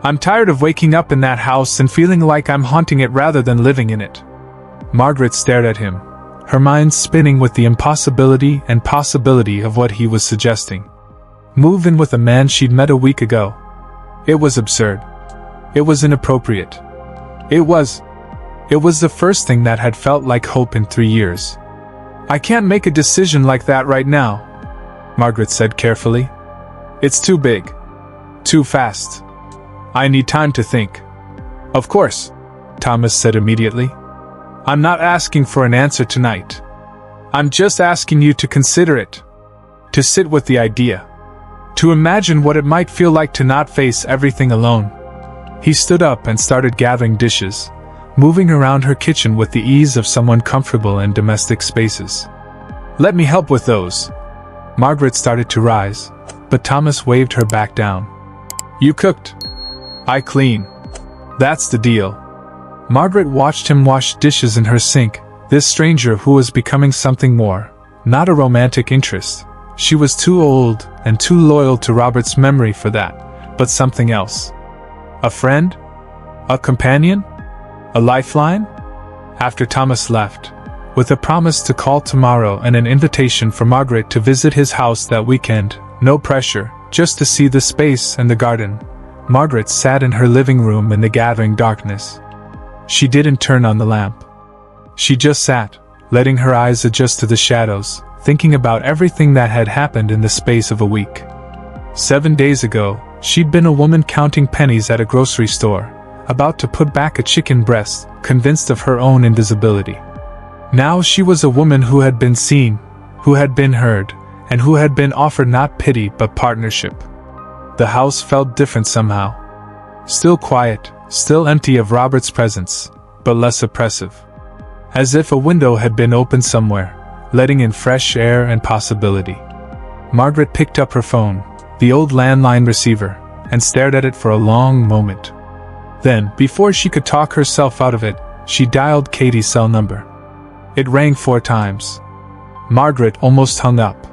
I'm tired of waking up in that house and feeling like I'm haunting it rather than living in it. Margaret stared at him, her mind spinning with the impossibility and possibility of what he was suggesting. Move in with a man she'd met a week ago. It was absurd. It was inappropriate. It was the first thing that had felt like hope in 3 years. I can't make a decision like that right now, Margaret said carefully. It's too big. Too fast. I need time to think. Of course, Thomas said immediately. I'm not asking for an answer tonight. I'm just asking you to consider it. To sit with the idea. To imagine what it might feel like to not face everything alone. He stood up and started gathering dishes, moving around her kitchen with the ease of someone comfortable in domestic spaces. Let me help with those. Margaret started to rise, but Thomas waved her back down. You cooked. I clean. That's the deal. Margaret watched him wash dishes in her sink, this stranger who was becoming something more, not a romantic interest. She was too old and too loyal to Robert's memory for that, but something else. A friend? A companion? A lifeline? After Thomas left, with a promise to call tomorrow and an invitation for Margaret to visit his house that weekend, no pressure, just to see the space and the garden, Margaret sat in her living room in the gathering darkness. She didn't turn on the lamp. She just sat, letting her eyes adjust to the shadows, thinking about everything that had happened in the space of a week. 7 days ago, she'd been a woman counting pennies at a grocery store, about to put back a chicken breast, convinced of her own invisibility. Now she was a woman who had been seen, who had been heard, and who had been offered not pity but partnership. The house felt different somehow. Still quiet, still empty of Robert's presence, but less oppressive. As if a window had been opened somewhere, letting in fresh air and possibility. Margaret picked up her phone, the old landline receiver, and stared at it for a long moment. Then, before she could talk herself out of it, she dialed Katie's cell number. It rang 4 times. Margaret almost hung up.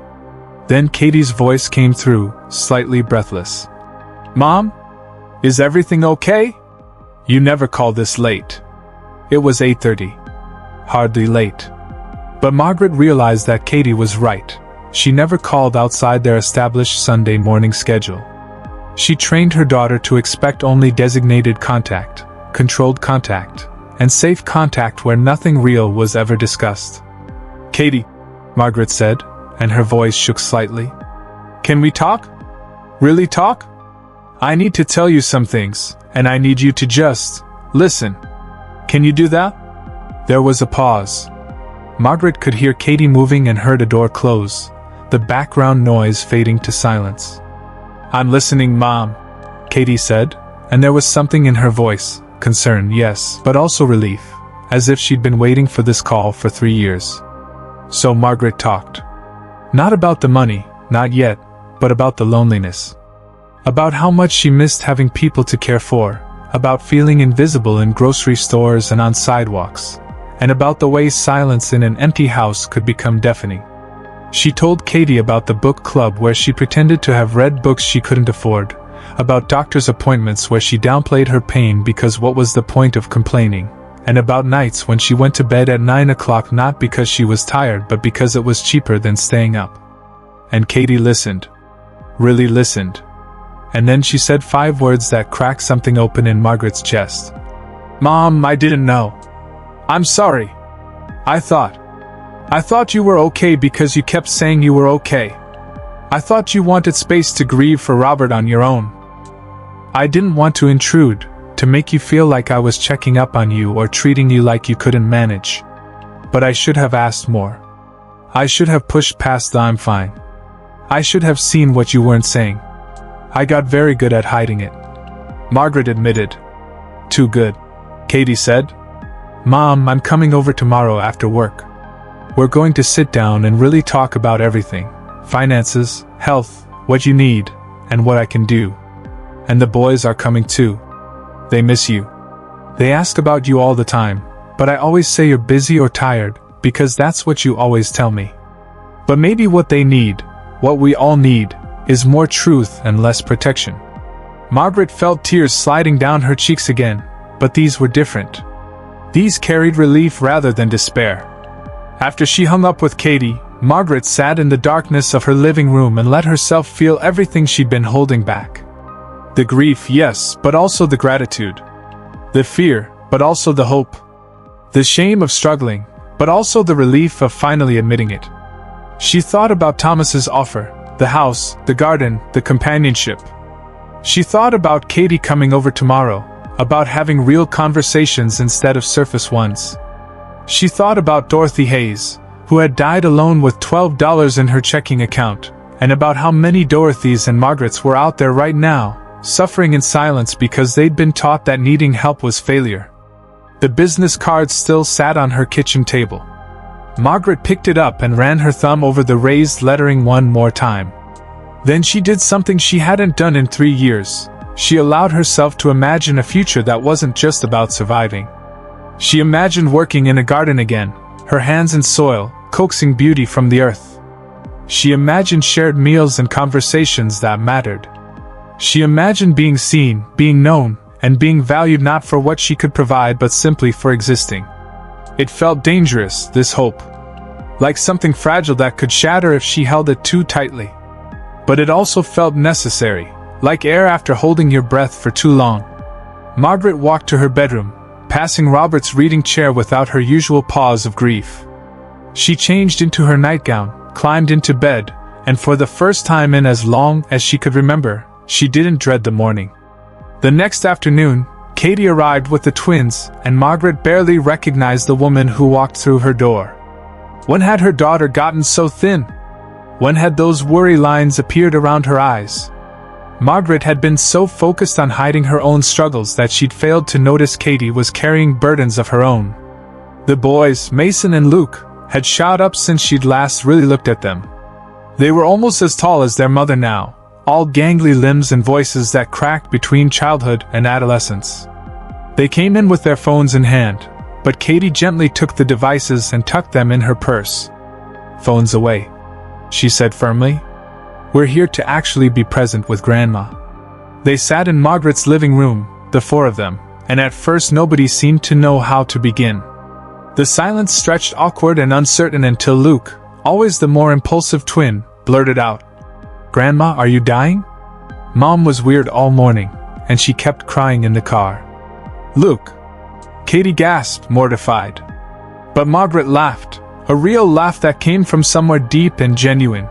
Then Katie's voice came through, slightly breathless. Mom? Is everything okay? You never call this late. It was 8:30. Hardly late. But Margaret realized that Katie was right. She never called outside their established Sunday morning schedule. She trained her daughter to expect only designated contact, controlled contact, and safe contact where nothing real was ever discussed. Katie, Margaret said, and her voice shook slightly. Can we talk? Really talk? I need to tell you some things, and I need you to just listen. Can you do that? There was a pause. Margaret could hear Katie moving and heard a door close, the background noise fading to silence. I'm listening, Mom, Katie said, and there was something in her voice, concern, yes, but also relief, as if she'd been waiting for this call for 3 years. So Margaret talked. Not about the money, not yet, but about the loneliness. About how much she missed having people to care for, about feeling invisible in grocery stores and on sidewalks, and about the way silence in an empty house could become deafening. She told Katie about the book club where she pretended to have read books she couldn't afford, about doctor's appointments where she downplayed her pain because what was the point of complaining, and about nights when she went to bed at 9 o'clock not because she was tired but because it was cheaper than staying up. And Katie listened. Really listened. and then she said 5 words that cracked something open in Margaret's chest. "Mom, I didn't know. I'm sorry. I thought you were okay because you kept saying you were okay. I thought you wanted space to grieve for Robert on your own. I didn't want to intrude, to make you feel like I was checking up on you or treating you like you couldn't manage. But I should have asked more. I should have pushed past the 'I'm fine.' I should have seen what you weren't saying. I got very good at hiding it," Margaret admitted. "Too good," Katie said. "Mom, I'm coming over tomorrow after work. We're going to sit down and really talk about everything. Finances, health, what you need, and what I can do. And the boys are coming too. They miss you. They ask about you all the time, but I always say you're busy or tired, because that's what you always tell me. But maybe what they need, what we all need, is more truth and less protection." Margaret felt tears sliding down her cheeks again, but these were different. These carried relief rather than despair. After she hung up with Katie, Margaret sat in the darkness of her living room and let herself feel everything she'd been holding back. The grief, yes, but also the gratitude. The fear, but also the hope. The shame of struggling, but also the relief of finally admitting it. She thought about Thomas's offer, the house, the garden, the companionship. She thought about Katie coming over tomorrow, about having real conversations instead of surface ones. She thought about Dorothy Hayes, who had died alone with $12 in her checking account, and about how many Dorothys and Margarets were out there right now, suffering in silence because they'd been taught that needing help was failure. The business card still sat on her kitchen table. Margaret picked it up and ran her thumb over the raised lettering one more time. Then she did something she hadn't done in 3 years. She allowed herself to imagine a future that wasn't just about surviving. She imagined working in a garden again, her hands in soil, coaxing beauty from the earth. She imagined shared meals and conversations that mattered. She imagined being seen, being known, and being valued not for what she could provide but simply for existing. It felt dangerous, this hope. Like something fragile that could shatter if she held it too tightly. But it also felt necessary, like air after holding your breath for too long. Margaret walked to her bedroom, passing Robert's reading chair without her usual pause of grief. She changed into her nightgown, climbed into bed, and for the first time in as long as she could remember, she didn't dread the morning. The next afternoon, Katie arrived with the twins, and Margaret barely recognized the woman who walked through her door. When had her daughter gotten so thin? When had those worry lines appeared around her eyes? Margaret had been so focused on hiding her own struggles that she'd failed to notice Katie was carrying burdens of her own. The boys, Mason and Luke, had shot up since she'd last really looked at them. They were almost as tall as their mother now, all gangly limbs and voices that cracked between childhood and adolescence. They came in with their phones in hand, but Katie gently took the devices and tucked them in her purse. "Phones away," she said firmly. "We're here to actually be present with Grandma." They sat in Margaret's living room, the 4 of them, and at first nobody seemed to know how to begin. The silence stretched awkward and uncertain until Luke, always the more impulsive twin, blurted out, "Grandma, are you dying?" Mom was weird all morning, and she kept crying in the car. "Luke." Katie gasped, mortified. But Margaret laughed, a real laugh that came from somewhere deep and genuine.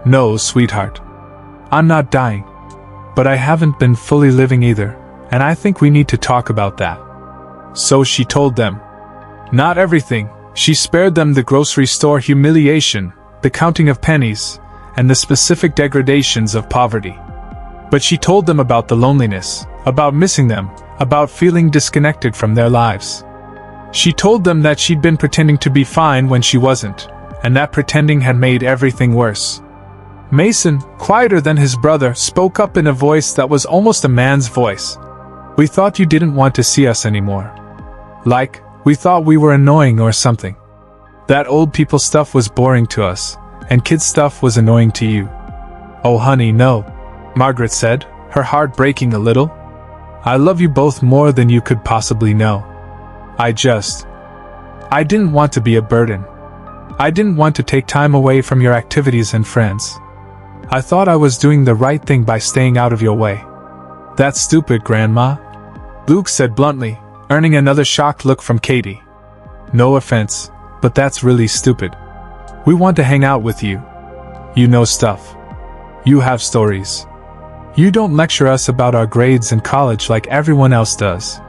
"No, sweetheart. I'm not dying. But I haven't been fully living either, and I think we need to talk about that." So she told them. Not everything. She spared them the grocery store humiliation, the counting of pennies, and the specific degradations of poverty. But she told them about the loneliness, about missing them, about feeling disconnected from their lives. She told them that she'd been pretending to be fine when she wasn't, and that pretending had made everything worse. Mason, quieter than his brother, spoke up in a voice that was almost a man's voice. "We thought you didn't want to see us anymore. Like, we thought we were annoying or something. That old people stuff was boring to us, and kids stuff was annoying to you." "Oh honey, no," Margaret said, her heart breaking a little. "I love you both more than you could possibly know. I didn't want to be a burden. I didn't want to take time away from your activities and friends. I thought I was doing the right thing by staying out of your way." "That's stupid, Grandma," Luke said bluntly, earning another shocked look from Katie. "No offense, but that's really stupid. We want to hang out with you. You know stuff. You have stories. You don't lecture us about our grades in college like everyone else does."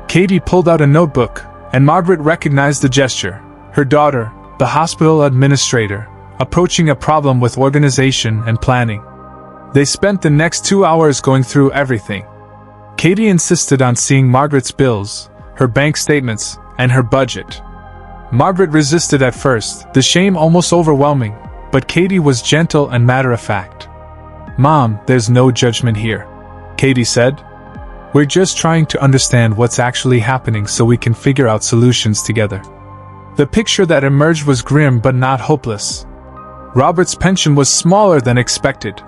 Katie pulled out a notebook, and Margaret recognized the gesture. Her daughter, the hospital administrator, approaching a problem with organization and planning. They spent the next 2 hours going through everything. Katie insisted on seeing Margaret's bills, her bank statements, and her budget. Margaret resisted at first, the shame almost overwhelming, but Katie was gentle and matter-of-fact. "Mom, there's no judgment here," Katie said. "We're just trying to understand what's actually happening so we can figure out solutions together." The picture that emerged was grim but not hopeless. Robert's pension was smaller than expected.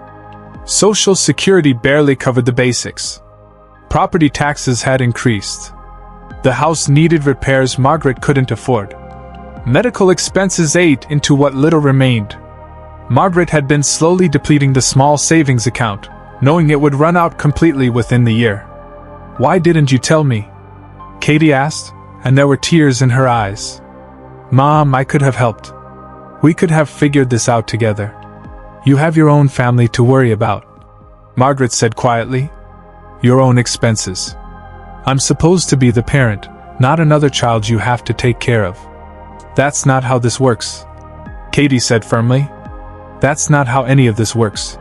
Social Security barely covered the basics. Property taxes had increased. The house needed repairs Margaret couldn't afford. Medical expenses ate into what little remained. Margaret had been slowly depleting the small savings account, knowing it would run out completely within the year. "Why didn't you tell me?" Katie asked, and there were tears in her eyes. "Mom, I could have helped. We could have figured this out together. You have your own family to worry about," Margaret said quietly. "Your own expenses. I'm supposed to be the parent, not another child you have to take care of." "That's not how this works," Katie said firmly. "That's not how any of this works.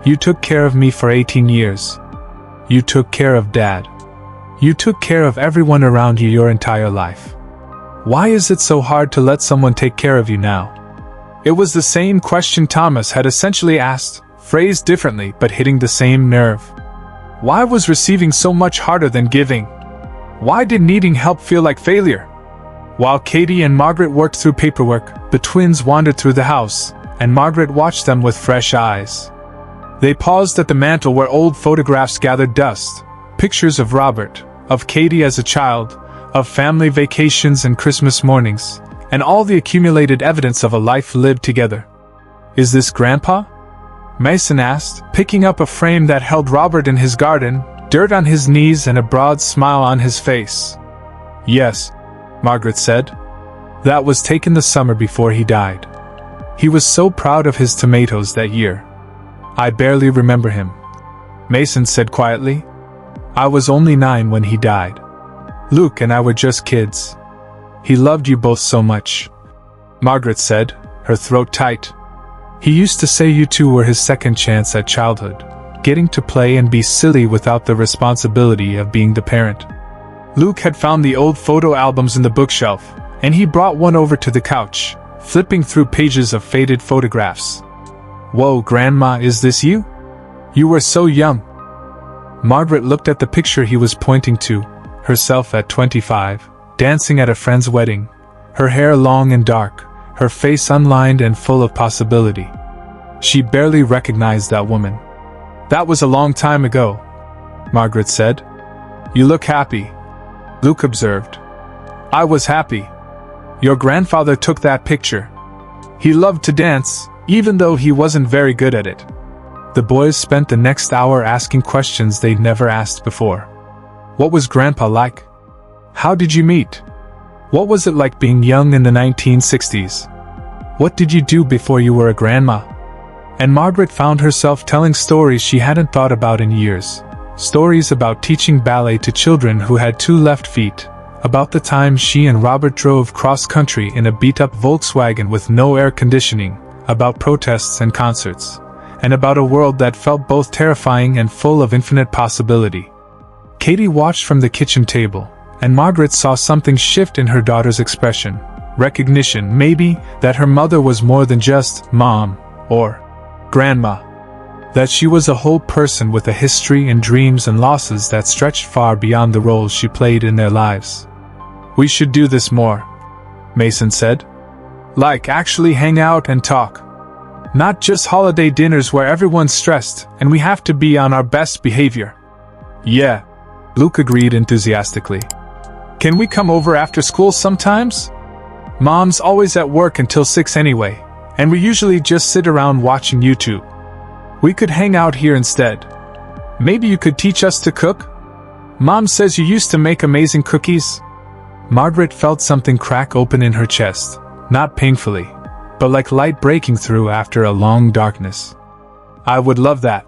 You took care of me for 18 years. You took care of Dad. You took care of everyone around you your entire life. Why is it so hard to let someone take care of you now?" It was the same question Thomas had essentially asked, phrased differently but hitting the same nerve. Why was receiving so much harder than giving? Why did needing help feel like failure? While Katie and Margaret worked through paperwork, the twins wandered through the house, and Margaret watched them with fresh eyes. They paused at the mantel where old photographs gathered dust, pictures of Robert, of Katie as a child, of family vacations and Christmas mornings, and all the accumulated evidence of a life lived together. "Is this Grandpa?" Mason asked, picking up a frame that held Robert in his garden, dirt on his knees and a broad smile on his face. "Yes," Margaret said. "That was taken the summer before he died. He was so proud of his tomatoes that year. I barely remember him," Mason said quietly. "I was only 9 when he died. Luke and I were just kids. He loved you both so much," Margaret said, her throat tight. "He used to say you two were his second chance at childhood, getting to play and be silly without the responsibility of being the parent." Luke had found the old photo albums in the bookshelf, and he brought one over to the couch, flipping through pages of faded photographs. "Whoa, Grandma, is this you? You were so young." Margaret looked at the picture he was pointing to, herself at 25, dancing at a friend's wedding, her hair long and dark, her face unlined and full of possibility. She barely recognized that woman. "That was a long time ago," Margaret said. "You look happy," Luke observed. "I was happy. Your grandfather took that picture. He loved to dance, even though he wasn't very good at it." The boys spent the next hour asking questions they'd never asked before. What was Grandpa like? How did you meet? What was it like being young in the 1960s? What did you do before you were a grandma? And Margaret found herself telling stories she hadn't thought about in years. Stories about teaching ballet to children who had 2 left feet, about the time she and Robert drove cross-country in a beat-up Volkswagen with no air conditioning, about protests and concerts, and about a world that felt both terrifying and full of infinite possibility. Katie watched from the kitchen table, and Margaret saw something shift in her daughter's expression. Recognition, maybe, that her mother was more than just Mom or Grandma. That she was a whole person with a history and dreams and losses that stretched far beyond the roles she played in their lives. "We should do this more," Mason said. "Like actually hang out and talk. Not just holiday dinners where everyone's stressed and we have to be on our best behavior." "Yeah," Luke agreed enthusiastically. "Can we come over after school sometimes? Mom's always at work until 6 anyway, and we usually just sit around watching YouTube." We could hang out here instead. Maybe you could teach us to cook? Mom says you used to make amazing cookies." Margaret felt something crack open in her chest, not painfully, but like light breaking through after a long darkness. "I would love that,"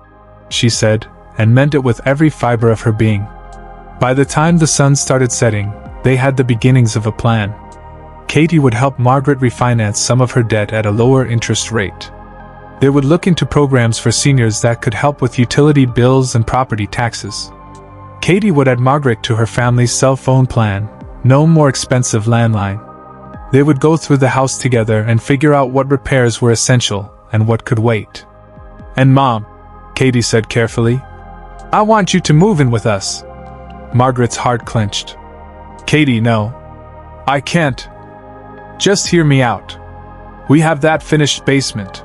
she said, and meant it with every fiber of her being. By the time the sun started setting, they had the beginnings of a plan. Katie would help Margaret refinance some of her debt at a lower interest rate. They would look into programs for seniors that could help with utility bills and property taxes. Katie would add Margaret to her family's cell phone plan, no more expensive landline. They would go through the house together and figure out what repairs were essential and what could wait. "And Mom," Katie said carefully, "I want you to move in with us." Margaret's heart clenched. "Katie, no. I can't. Just hear me out. We have that finished basement.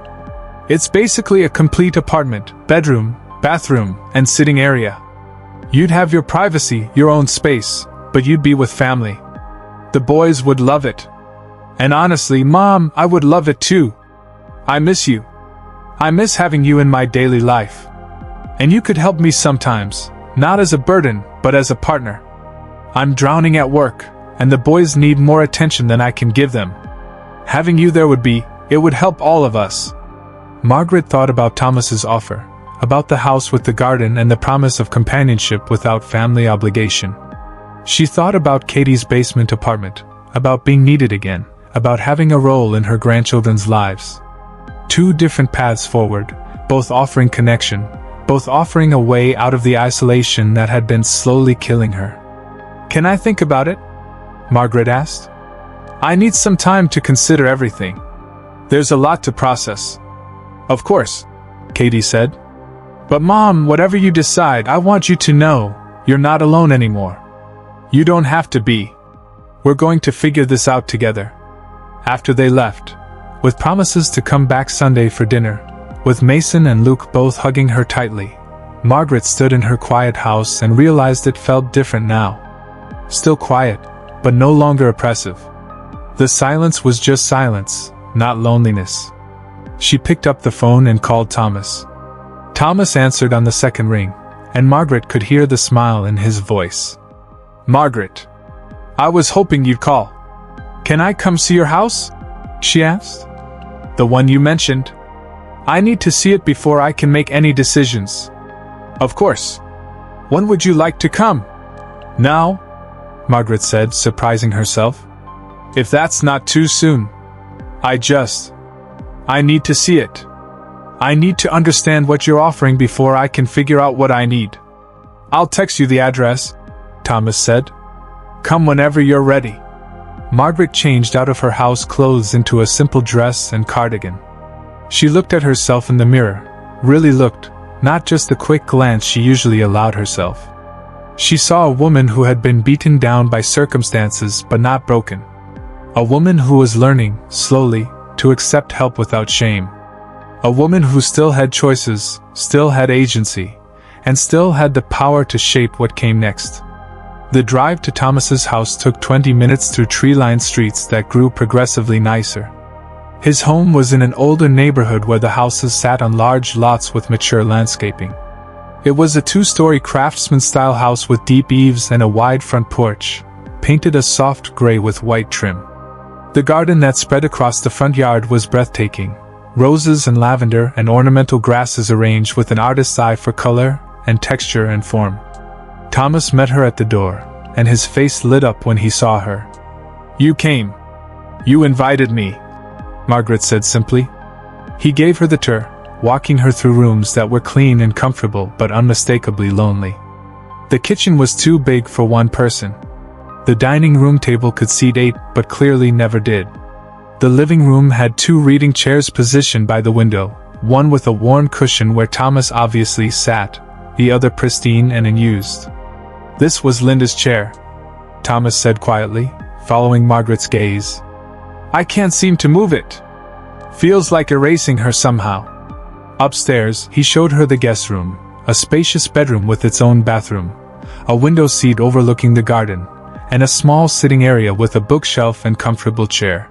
It's basically a complete apartment, bedroom, bathroom, and sitting area. You'd have your privacy, your own space, but you'd be with family. The boys would love it. And honestly, Mom, I would love it too. I miss you. I miss having you in my daily life. And you could help me sometimes, not as a burden, but as a partner. I'm drowning at work, and the boys need more attention than I can give them. Having you there it would help all of us." Margaret thought about Thomas's offer, about the house with the garden and the promise of companionship without family obligation. She thought about Katie's basement apartment, about being needed again, about having a role in her grandchildren's lives. Two different paths forward, both offering connection, both offering a way out of the isolation that had been slowly killing her. "Can I think about it?" Margaret asked. "I need some time to consider everything. There's a lot to process." "Of course," Katie said. "But Mom, whatever you decide, I want you to know, you're not alone anymore. You don't have to be. We're going to figure this out together." After they left, with promises to come back Sunday for dinner, with Mason and Luke both hugging her tightly, Margaret stood in her quiet house and realized it felt different now. Still quiet, but no longer oppressive. The silence was just silence, not loneliness. She picked up the phone and called Thomas. Thomas answered on the second ring, and Margaret could hear the smile in his voice. "Margaret, I was hoping you'd call. Can I come see your house?" she asked. "The one you mentioned. I need to see it before I can make any decisions." "Of course. When would you like to come?" "Now?" Margaret said, surprising herself. "If that's not too soon. I need to see it. I need to understand what you're offering before I can figure out what I need." "I'll text you the address," Thomas said. "Come whenever you're ready." Margaret changed out of her house clothes into a simple dress and cardigan. She looked at herself in the mirror, really looked, not just the quick glance she usually allowed herself. She saw a woman who had been beaten down by circumstances but not broken. A woman who was learning, slowly, to accept help without shame. A woman who still had choices, still had agency, and still had the power to shape what came next. The drive to Thomas's house took 20 minutes through tree-lined streets that grew progressively nicer. His home was in an older neighborhood where the houses sat on large lots with mature landscaping. It was a 2-story craftsman-style house with deep eaves and a wide front porch, painted a soft gray with white trim. The garden that spread across the front yard was breathtaking, roses and lavender and ornamental grasses arranged with an artist's eye for color and texture and form. Thomas met her at the door, and his face lit up when he saw her. "You came. You invited me," Margaret said simply. He gave her the tour, walking her through rooms that were clean and comfortable but unmistakably lonely. The kitchen was too big for one person. The dining room table could seat 8 but clearly never did. The living room had 2 reading chairs positioned by the window, one with a worn cushion where Thomas obviously sat, the other pristine and unused. "This was Linda's chair," Thomas said quietly, following Margaret's gaze. "I can't seem to move it. Feels like erasing her somehow." Upstairs, he showed her the guest room, a spacious bedroom with its own bathroom, a window seat overlooking the garden, and a small sitting area with a bookshelf and comfortable chair.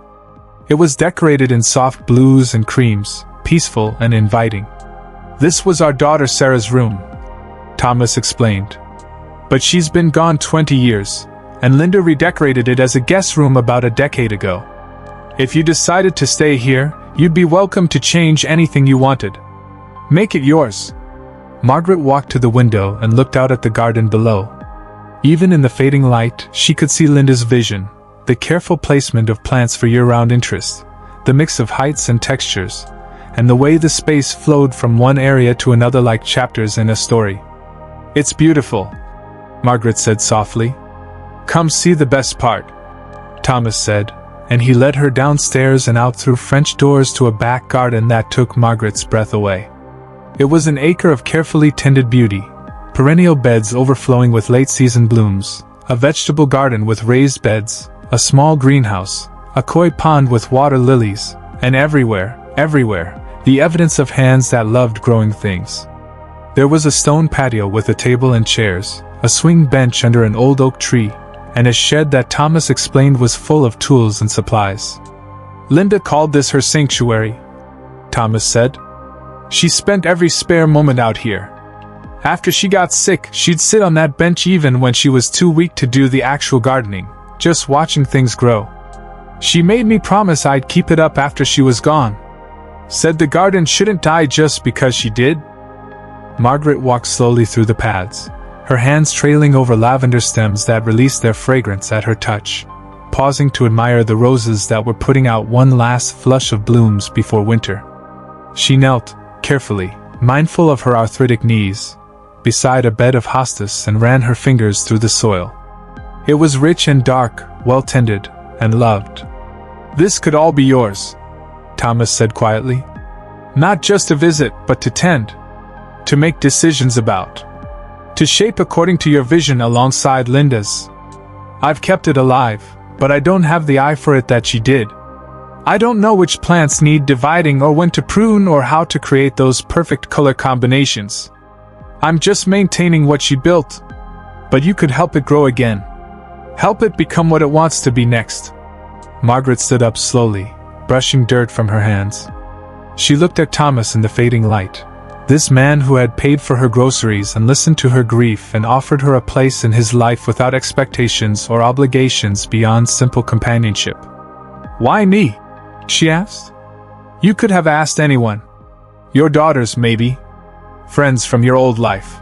It was decorated in soft blues and creams, peaceful and inviting. This was our daughter Sarah's room, Thomas explained. But she's been gone 20 years, and Linda redecorated it as a guest room about a decade ago. If you decided to stay here, you'd be welcome to change anything you wanted. Make it yours. Margaret walked to the window and looked out at the garden below. Even in the fading light, she could see Linda's vision, the careful placement of plants for year-round interest, the mix of heights and textures, and the way the space flowed from one area to another like chapters in a story. It's beautiful, Margaret said softly. Come see the best part, Thomas said, and he led her downstairs and out through French doors to a back garden that took Margaret's breath away. It was an acre of carefully tended beauty, perennial beds overflowing with late-season blooms, a vegetable garden with raised beds, a small greenhouse, a koi pond with water lilies, and everywhere, the evidence of hands that loved growing things. There was a stone patio with a table and chairs, a swing bench under an old oak tree, and a shed that Thomas explained was full of tools and supplies. Linda called this her sanctuary, Thomas said. She spent every spare moment out here. After she got sick, she'd sit on that bench even when she was too weak to do the actual gardening, just watching things grow. She made me promise I'd keep it up after she was gone. Said the garden shouldn't die just because she did. Margaret walked slowly through the paths, her hands trailing over lavender stems that released their fragrance at her touch, pausing to admire the roses that were putting out one last flush of blooms before winter. She knelt, carefully, mindful of her arthritic knees, beside a bed of hostas and ran her fingers through the soil. It was rich and dark, well-tended, and loved. This could all be yours, Thomas said quietly. Not just to visit, but to tend, to make decisions about, to shape according to your vision alongside Linda's. I've kept it alive, but I don't have the eye for it that she did. I don't know which plants need dividing or when to prune or how to create those perfect color combinations. I'm just maintaining what she built. But you could help it grow again. Help it become what it wants to be next. Margaret stood up slowly, brushing dirt from her hands. She looked at Thomas in the fading light. This man who had paid for her groceries and listened to her grief and offered her a place in his life without expectations or obligations beyond simple companionship. Why me? She asked. You could have asked anyone. Your daughters, maybe. Friends from your old life.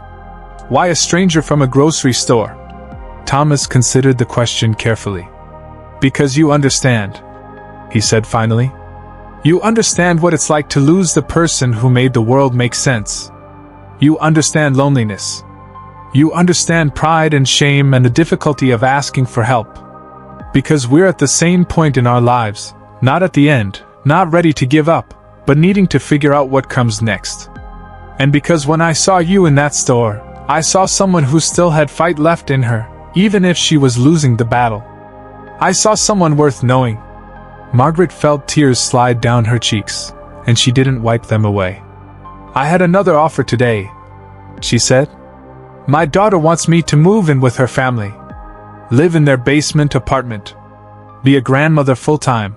Why a stranger from a grocery store? Thomas considered the question carefully. Because you understand, he said finally. You understand what it's like to lose the person who made the world make sense. You understand loneliness. You understand pride and shame and the difficulty of asking for help. Because we're at the same point in our lives, not at the end, not ready to give up, but needing to figure out what comes next. And because when I saw you in that store, I saw someone who still had fight left in her, even if she was losing the battle. I saw someone worth knowing. Margaret felt tears slide down her cheeks, and she didn't wipe them away. I had another offer today, she said. My daughter wants me to move in with her family. Live in their basement apartment. Be a grandmother full-time.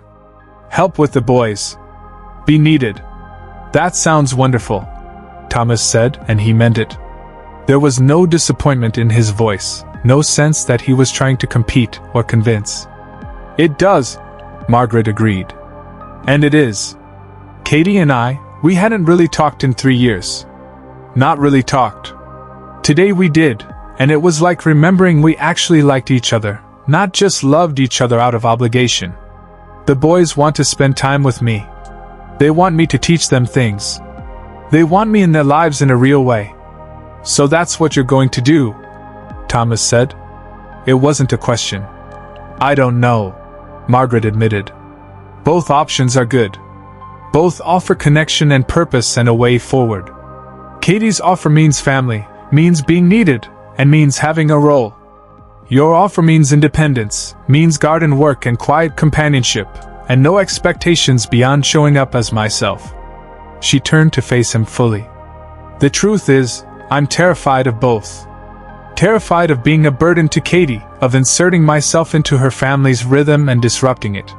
Help with the boys. Be needed. That sounds wonderful, Thomas said, and he meant it. There was no disappointment in his voice, no sense that he was trying to compete or convince. It does, Margaret agreed. And it is. Katie and I, we hadn't really talked in 3 years. Not really talked. Today we did, and it was like remembering we actually liked each other, not just loved each other out of obligation. The boys want to spend time with me. They want me to teach them things. They want me in their lives in a real way. So that's what you're going to do, Thomas said. It wasn't a question. I don't know, Margaret admitted. Both options are good. Both offer connection and purpose and a way forward. Katie's offer means family, means being needed, and means having a role. Your offer means independence, means garden work and quiet companionship, and no expectations beyond showing up as myself. She turned to face him fully. The truth is, I'm terrified of both. Terrified of being a burden to Katie, of inserting myself into her family's rhythm and disrupting it.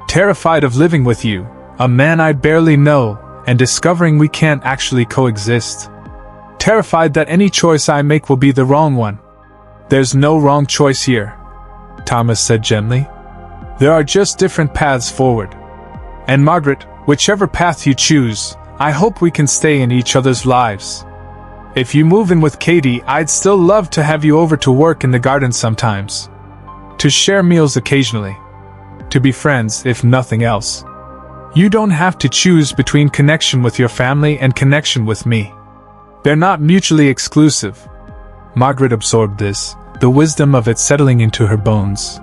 Terrified of living with you, a man I barely know, and discovering we can't actually coexist. Terrified that any choice I make will be the wrong one. There's no wrong choice here, Thomas said gently. There are just different paths forward. And Margaret, whichever path you choose, I hope we can stay in each other's lives. If you move in with Katie, I'd still love to have you over to work in the garden sometimes. To share meals occasionally. To be friends, if nothing else. You don't have to choose between connection with your family and connection with me. They're not mutually exclusive. Margaret absorbed this, the wisdom of it settling into her bones.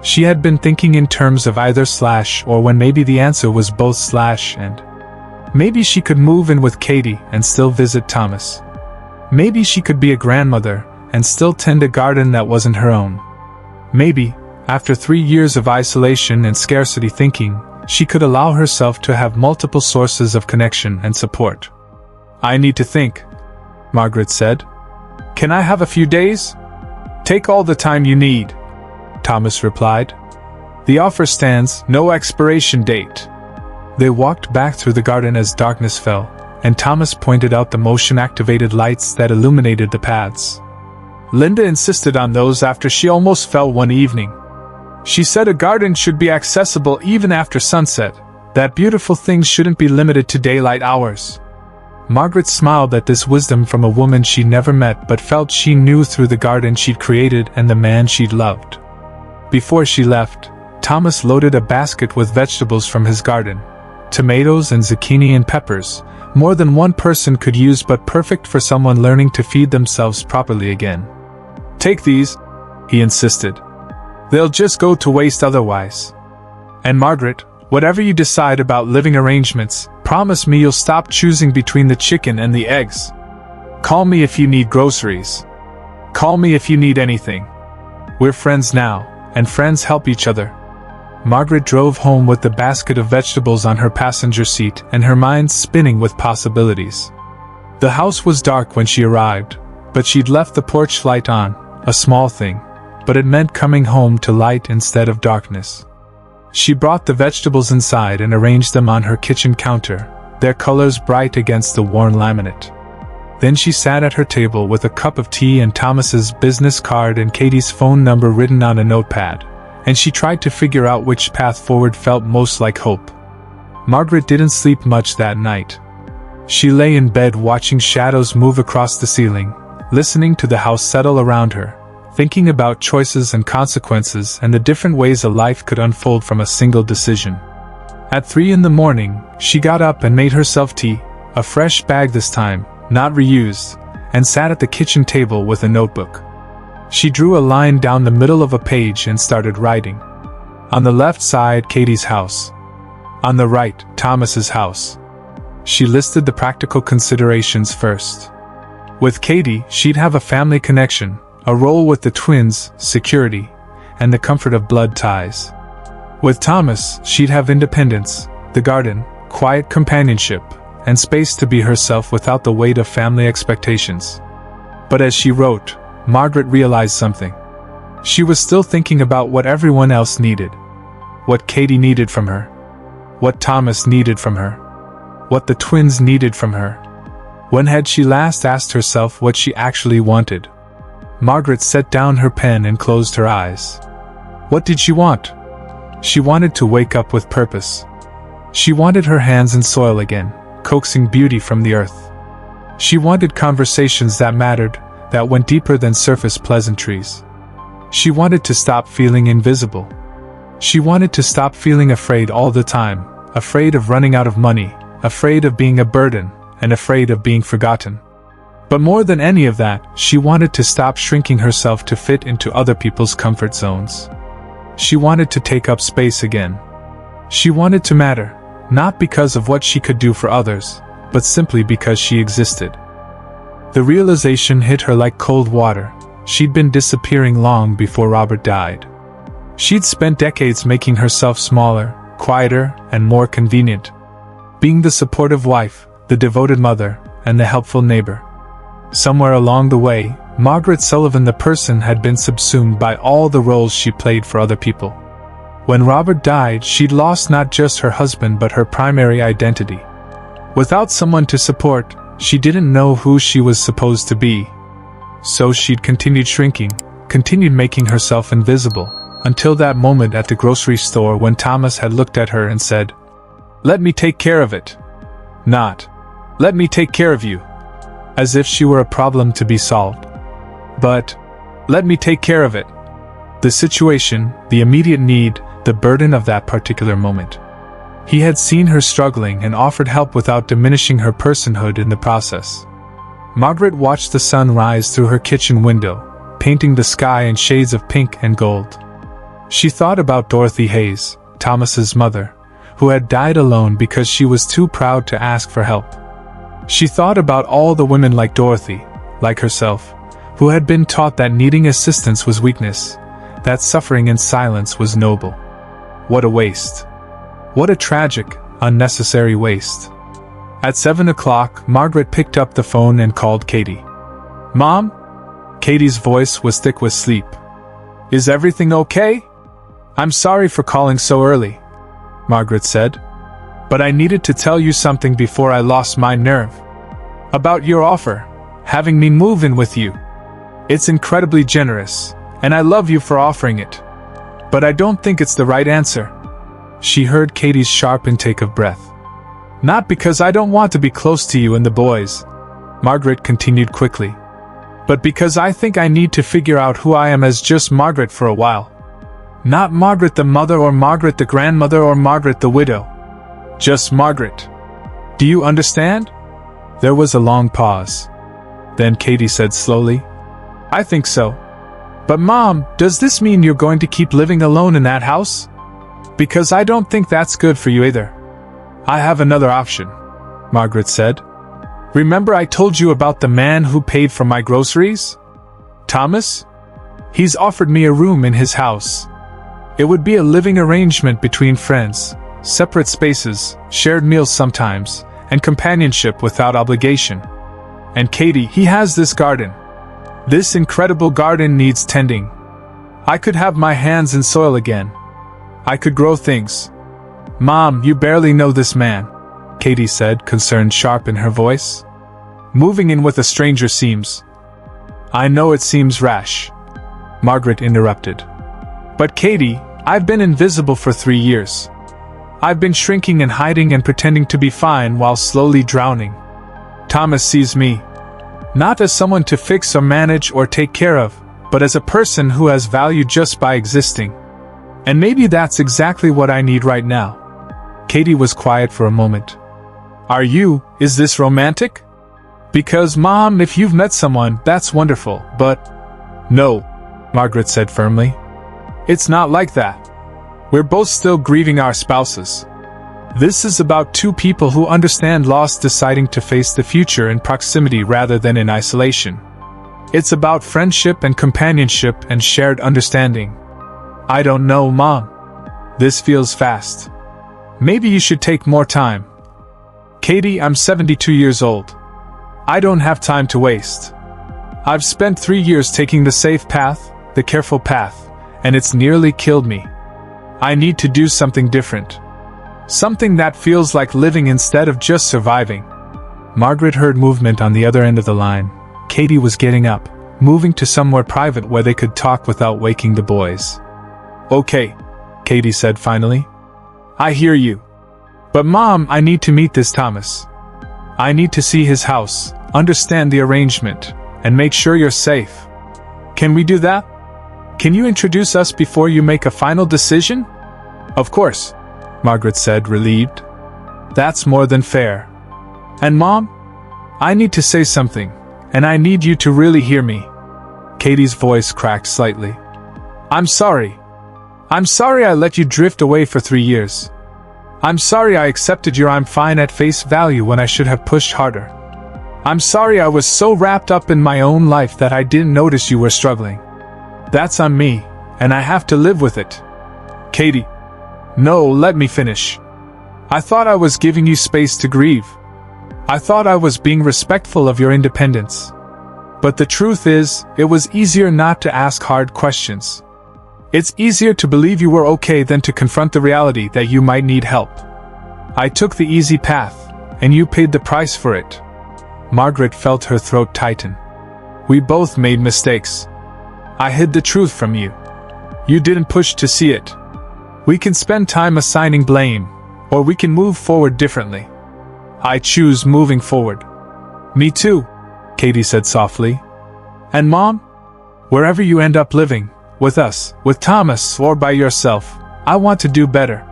She had been thinking in terms of either / or when maybe the answer was both / and. Maybe she could move in with Katie and still visit Thomas. Maybe she could be a grandmother and still tend a garden that wasn't her own. Maybe, after 3 years of isolation and scarcity thinking, she could allow herself to have multiple sources of connection and support. I need to think, Margaret said. Can I have a few days? Take all the time you need, Thomas replied. The offer stands, no expiration date. They walked back through the garden as darkness fell, and Thomas pointed out the motion-activated lights that illuminated the paths. Linda insisted on those after she almost fell one evening. She said a garden should be accessible even after sunset, that beautiful things shouldn't be limited to daylight hours. Margaret smiled at this wisdom from a woman she'd never met but felt she knew through the garden she'd created and the man she'd loved. Before she left, Thomas loaded a basket with vegetables from his garden. Tomatoes and zucchini and peppers, more than one person could use but perfect for someone learning to feed themselves properly again. Take these, he insisted. They'll just go to waste otherwise. And Margaret, whatever you decide about living arrangements, promise me you'll stop choosing between the chicken and the eggs. Call me if you need groceries. Call me if you need anything. We're friends now, and friends help each other. Margaret drove home with the basket of vegetables on her passenger seat and her mind spinning with possibilities. The house was dark when she arrived, but she'd left the porch light on, a small thing, but it meant coming home to light instead of darkness. She brought the vegetables inside and arranged them on her kitchen counter, their colors bright against the worn laminate. Then she sat at her table with a cup of tea and Thomas's business card and Katie's phone number written on a notepad, and she tried to figure out which path forward felt most like hope. Margaret didn't sleep much that night. She lay in bed watching shadows move across the ceiling, listening to the house settle around her, thinking about choices and consequences and the different ways a life could unfold from a single decision. At 3 a.m, she got up and made herself tea, a fresh bag this time, not reused, and sat at the kitchen table with a notebook. She drew a line down the middle of a page and started writing. On the left side, Katie's house. On the right, Thomas's house. She listed the practical considerations first. With Katie, she'd have a family connection, a role with the twins, security, and the comfort of blood ties. With Thomas, she'd have independence, the garden, quiet companionship, and space to be herself without the weight of family expectations. But as she wrote, Margaret realized something. She was still thinking about what everyone else needed. What Katie needed from her. What Thomas needed from her. What the twins needed from her. When had she last asked herself what she actually wanted? Margaret set down her pen and closed her eyes. What did she want? She wanted to wake up with purpose. She wanted her hands in soil again, coaxing beauty from the earth. She wanted conversations that mattered, that went deeper than surface pleasantries. She wanted to stop feeling invisible. She wanted to stop feeling afraid all the time, afraid of running out of money, afraid of being a burden, and afraid of being forgotten. But more than any of that, she wanted to stop shrinking herself to fit into other people's comfort zones. She wanted to take up space again. She wanted to matter, not because of what she could do for others, but simply because she existed. The realization hit her like cold water. She'd been disappearing long before Robert died. She'd spent decades making herself smaller, quieter, and more convenient. Being the supportive wife, the devoted mother, and the helpful neighbor. Somewhere along the way, Margaret Sullivan the person had been subsumed by all the roles she played for other people. When Robert died, she'd lost not just her husband but her primary identity. Without someone to support, she didn't know who she was supposed to be. So she'd continued shrinking, continued making herself invisible, until that moment at the grocery store when Thomas had looked at her and said, "Let me take care of it." Not, "Let me take care of you." As if she were a problem to be solved. But, "Let me take care of it." The situation, the immediate need, the burden of that particular moment. He had seen her struggling and offered help without diminishing her personhood in the process. Margaret watched the sun rise through her kitchen window, painting the sky in shades of pink and gold. She thought about Dorothy Hayes, Thomas's mother, who had died alone because she was too proud to ask for help. She thought about all the women like Dorothy, like herself, who had been taught that needing assistance was weakness, that suffering in silence was noble. What a waste. What a tragic, unnecessary waste. At 7 o'clock, Margaret picked up the phone and called Katie. "Mom?" Katie's voice was thick with sleep. "Is everything okay?" "I'm sorry for calling so early," Margaret said. "But I needed to tell you something before I lost my nerve. About your offer, having me move in with you. It's incredibly generous, and I love you for offering it. But I don't think it's the right answer." She heard Katie's sharp intake of breath. "Not because I don't want to be close to you and the boys," Margaret continued quickly. "But because I think I need to figure out who I am as just Margaret for a while. Not Margaret the mother or Margaret the grandmother or Margaret the widow. Just Margaret. Do you understand?" There was a long pause. Then Katie said slowly, "I think so. But Mom, does this mean you're going to keep living alone in that house? Because I don't think that's good for you either." "I have another option," Margaret said. "Remember I told you about the man who paid for my groceries? Thomas? He's offered me a room in his house. It would be a living arrangement between friends, separate spaces, shared meals sometimes, and companionship without obligation. And Katie, he has this garden. This incredible garden needs tending. I could have my hands in soil again. I could grow things." "Mom, you barely know this man," Katie said, concern sharp in her voice. "Moving in with a stranger seems—" "I know it seems rash," Margaret interrupted. "But Katie, I've been invisible for 3 years. I've been shrinking and hiding and pretending to be fine while slowly drowning. Thomas sees me, not as someone to fix or manage or take care of, but as a person who has value just by existing. And maybe that's exactly what I need right now." Katie was quiet for a moment. Is this romantic?" "Because, Mom, if you've met someone, that's wonderful, but—" "No," Margaret said firmly. "It's not like that. We're both still grieving our spouses. This is about two people who understand loss deciding to face the future in proximity rather than in isolation. It's about friendship and companionship and shared understanding. I don't know, Mom. This feels fast. Maybe you should take more time. Katie, I'm 72 years old. I don't have time to waste. I've spent 3 years taking the safe path, the careful path, and it's nearly killed me. I need to do something different. Something that feels like living instead of just surviving." Margaret heard movement on the other end of the line. Katie was getting up, moving to somewhere private where they could talk without waking the boys. "Okay," Katie said finally. "I hear you. But Mom, I need to meet this Thomas. I need to see his house, understand the arrangement, and make sure you're safe. Can we do that? Can you introduce us before you make a final decision?" "Of course," Margaret said, relieved. "That's more than fair. And Mom, I need to say something, and I need you to really hear me." Katie's voice cracked slightly. "I'm sorry. I'm sorry I let you drift away for 3 years. I'm sorry I accepted your I'm fine at face value when I should have pushed harder. I'm sorry I was so wrapped up in my own life that I didn't notice you were struggling. That's on me, and I have to live with it." "Katie. No, let me finish. I thought I was giving you space to grieve. I thought I was being respectful of your independence. But the truth is, it was easier not to ask hard questions. It's easier to believe you were okay than to confront the reality that you might need help. I took the easy path, and you paid the price for it. Margaret felt her throat tighten. We both made mistakes. I hid the truth from you. You didn't push to see it. We can spend time assigning blame, or we can move forward differently. I choose moving forward. Me too, Katie said softly. And Mom? Wherever you end up living, with us, with Thomas, or by yourself, I want to do better.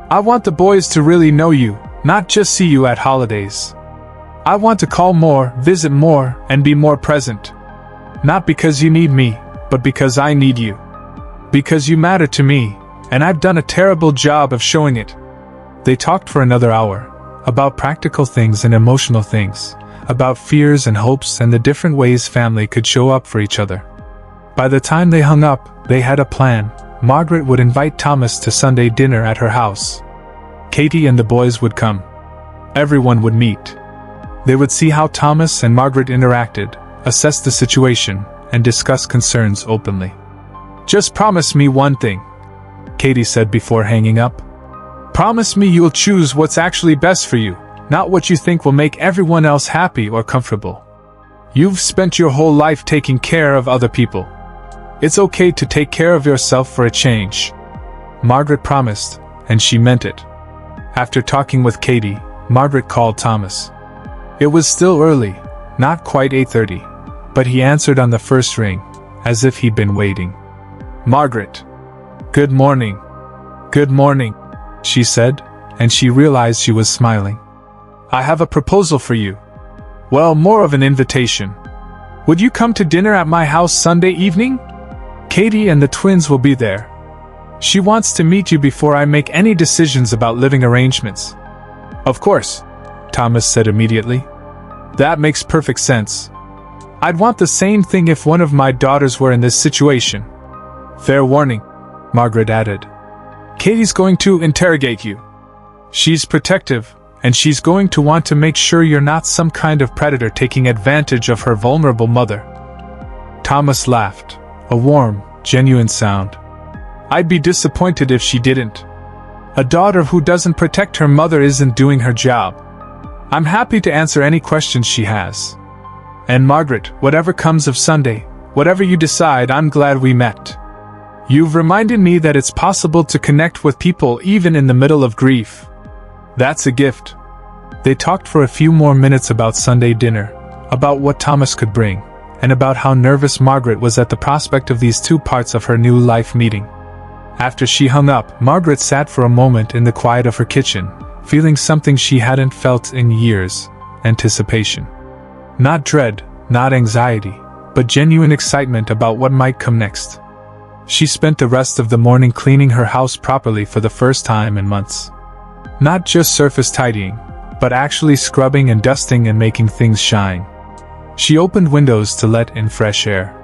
I want the boys to really know you, not just see you at holidays. I want to call more, visit more, and be more present. Not because you need me, but because I need you. Because you matter to me, and I've done a terrible job of showing it. They talked for another hour, about practical things and emotional things, about fears and hopes and the different ways family could show up for each other. By the time they hung up, they had a plan. Margaret would invite Thomas to Sunday dinner at her house. Katie and the boys would come. Everyone would meet. They would see how Thomas and Margaret interacted, assess the situation, and discuss concerns openly. Just promise me one thing, Katie said before hanging up. Promise me you'll choose what's actually best for you, not what you think will make everyone else happy or comfortable. You've spent your whole life taking care of other people. It's okay to take care of yourself for a change. Margaret promised, and she meant it. After talking with Katie, Margaret called Thomas. It was still early, not quite 8:30, but he answered on the first ring, as if he'd been waiting. Margaret. Good morning. Good morning, she said, and she realized she was smiling. I have a proposal for you. Well, more of an invitation. Would you come to dinner at my house Sunday evening? Katie and the twins will be there. She wants to meet you before I make any decisions about living arrangements. Of course, Thomas said immediately. That makes perfect sense. I'd want the same thing if one of my daughters were in this situation. Fair warning, Margaret added. Katie's going to interrogate you. She's protective, and she's going to want to make sure you're not some kind of predator taking advantage of her vulnerable mother. Thomas laughed, a warm, genuine sound. I'd be disappointed if she didn't. A daughter who doesn't protect her mother isn't doing her job. I'm happy to answer any questions she has. And Margaret, whatever comes of Sunday, whatever you decide, I'm glad we met. You've reminded me that it's possible to connect with people even in the middle of grief. That's a gift. They talked for a few more minutes about Sunday dinner, about what Thomas could bring, and about how nervous Margaret was at the prospect of these two parts of her new life meeting. After she hung up, Margaret sat for a moment in the quiet of her kitchen, feeling something she hadn't felt in years: anticipation. Not dread, not anxiety, but genuine excitement about what might come next. She spent the rest of the morning cleaning her house properly for the first time in months. Not just surface tidying, but actually scrubbing and dusting and making things shine. She opened windows to let in fresh air.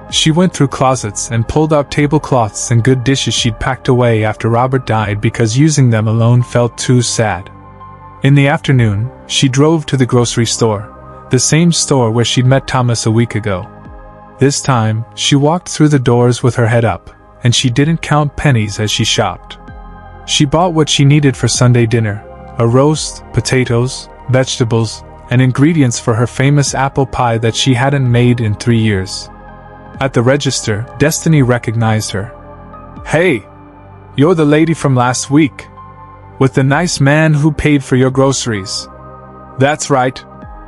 She went through closets and pulled out tablecloths and good dishes she'd packed away after Robert died because using them alone felt too sad. In the afternoon, she drove to the grocery store, the same store where she'd met Thomas a week ago. This time, she walked through the doors with her head up, and she didn't count pennies as she shopped. She bought what she needed for Sunday dinner: a roast, potatoes, vegetables, and ingredients for her famous apple pie that she hadn't made in 3 years. At the register, Destiny recognized her. Hey, you're the lady from last week, with the nice man who paid for your groceries. That's right,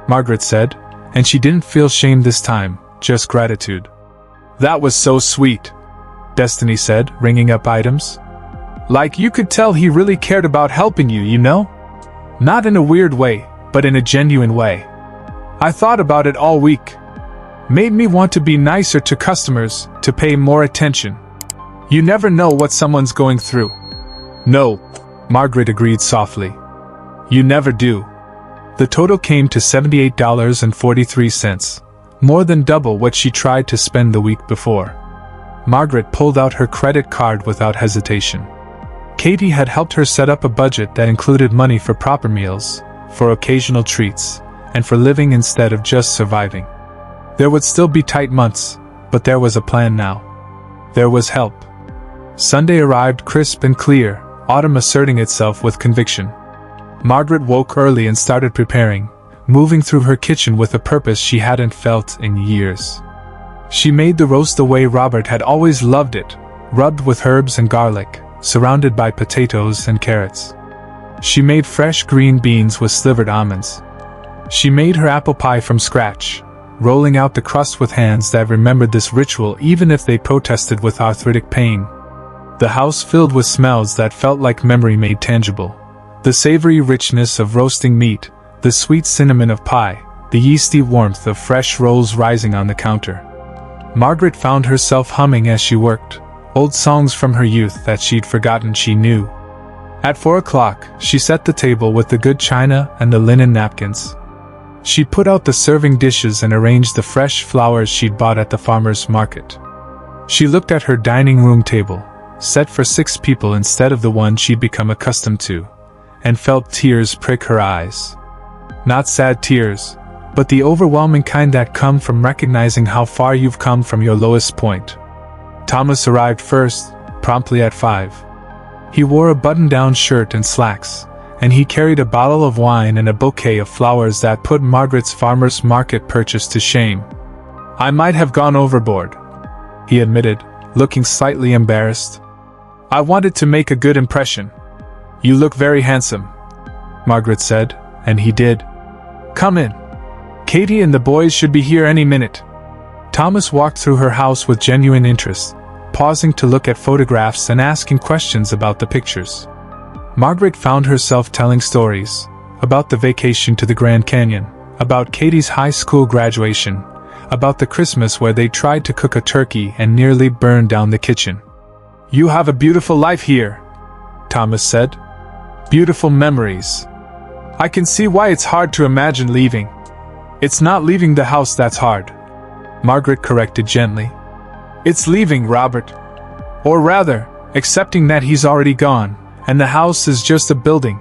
Margaret said, and she didn't feel shame this time, just gratitude. That was so sweet, Destiny said, ringing up items. Like you could tell he really cared about helping you, you know? Not in a weird way, but in a genuine way. I thought about it all week. Made me want to be nicer to customers, to pay more attention. You never know what someone's going through. No, Margaret agreed softly. You never do. The total came to $78.43, more than double what she tried to spend the week before. Margaret pulled out her credit card without hesitation. Katie had helped her set up a budget that included money for proper meals, for occasional treats, and for living instead of just surviving. There would still be tight months, but there was a plan now. There was help. Sunday arrived crisp and clear, autumn asserting itself with conviction. Margaret woke early and started preparing, moving through her kitchen with a purpose she hadn't felt in years. She made the roast the way Robert had always loved it, rubbed with herbs and garlic, surrounded by potatoes and carrots. She made fresh green beans with slivered almonds. She made her apple pie from scratch, rolling out the crust with hands that remembered this ritual even if they protested with arthritic pain. The house filled with smells that felt like memory made tangible. The savory richness of roasting meat, the sweet cinnamon of pie, the yeasty warmth of fresh rolls rising on the counter. Margaret found herself humming as she worked, old songs from her youth that she'd forgotten she knew. At 4 o'clock, she set the table with the good china and the linen napkins. She put out the serving dishes and arranged the fresh flowers she'd bought at the farmer's market. She looked at her dining room table, set for 6 people instead of the one she'd become accustomed to, and felt tears prick her eyes. Not sad tears, but the overwhelming kind that come from recognizing how far you've come from your lowest point. Thomas arrived first, promptly at 5. He wore a button-down shirt and slacks, and he carried a bottle of wine and a bouquet of flowers that put Margaret's farmer's market purchase to shame. "I might have gone overboard," he admitted, looking slightly embarrassed. "I wanted to make a good impression." "You look very handsome," Margaret said, and he did. "Come in. Katie and the boys should be here any minute." Thomas walked through her house with genuine interest, pausing to look at photographs and asking questions about the pictures. Margaret found herself telling stories about the vacation to the Grand Canyon, about Katie's high school graduation, about the Christmas where they tried to cook a turkey and nearly burned down the kitchen. "You have a beautiful life here," Thomas said. "Beautiful memories. I can see why it's hard to imagine leaving." "It's not leaving the house that's hard," Margaret corrected gently. "It's leaving Robert. Or rather, accepting that he's already gone, and the house is just a building.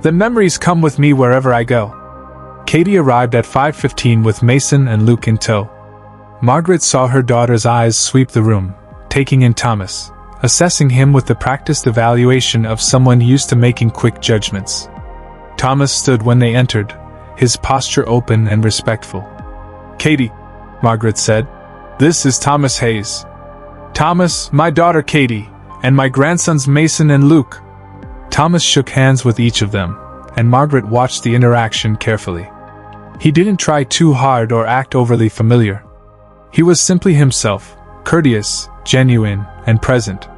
The memories come with me wherever I go." Katie arrived at 5:15 with Mason and Luke in tow. Margaret saw her daughter's eyes sweep the room, taking in Thomas, assessing him with the practiced evaluation of someone used to making quick judgments. Thomas stood when they entered, his posture open and respectful. "Katie," Margaret said, "this is Thomas Hayes. Thomas, my daughter Katie, and my grandsons Mason and Luke." Thomas shook hands with each of them, and Margaret watched the interaction carefully. He didn't try too hard or act overly familiar. He was simply himself, courteous, genuine, and present.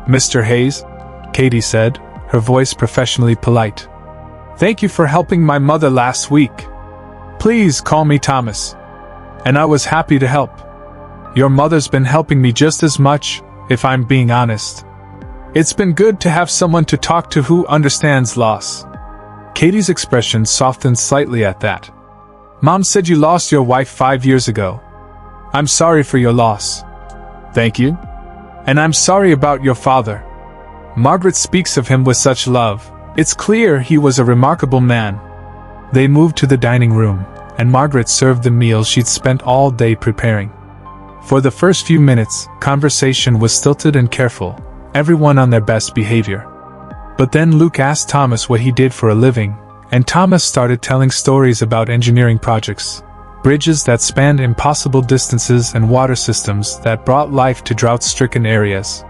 "Mr. Hayes," Katie said, her voice professionally polite. "Thank you for helping my mother last week. Please call me Thomas." "And I was happy to help. Your mother's been helping me just as much, if I'm being honest. It's been good to have someone to talk to who understands loss." Katie's expression softened slightly at that. "Mom said you lost your wife 5 years ago. I'm sorry for your loss." "Thank you. And I'm sorry about your father. Margaret speaks of him with such love. It's clear he was a remarkable man." They moved to the dining room, and Margaret served the meal she'd spent all day preparing. For the first few minutes, conversation was stilted and careful, everyone on their best behavior. But then Luke asked Thomas what he did for a living, and Thomas started telling stories about engineering projects, bridges that spanned impossible distances and water systems that brought life to drought-stricken areas.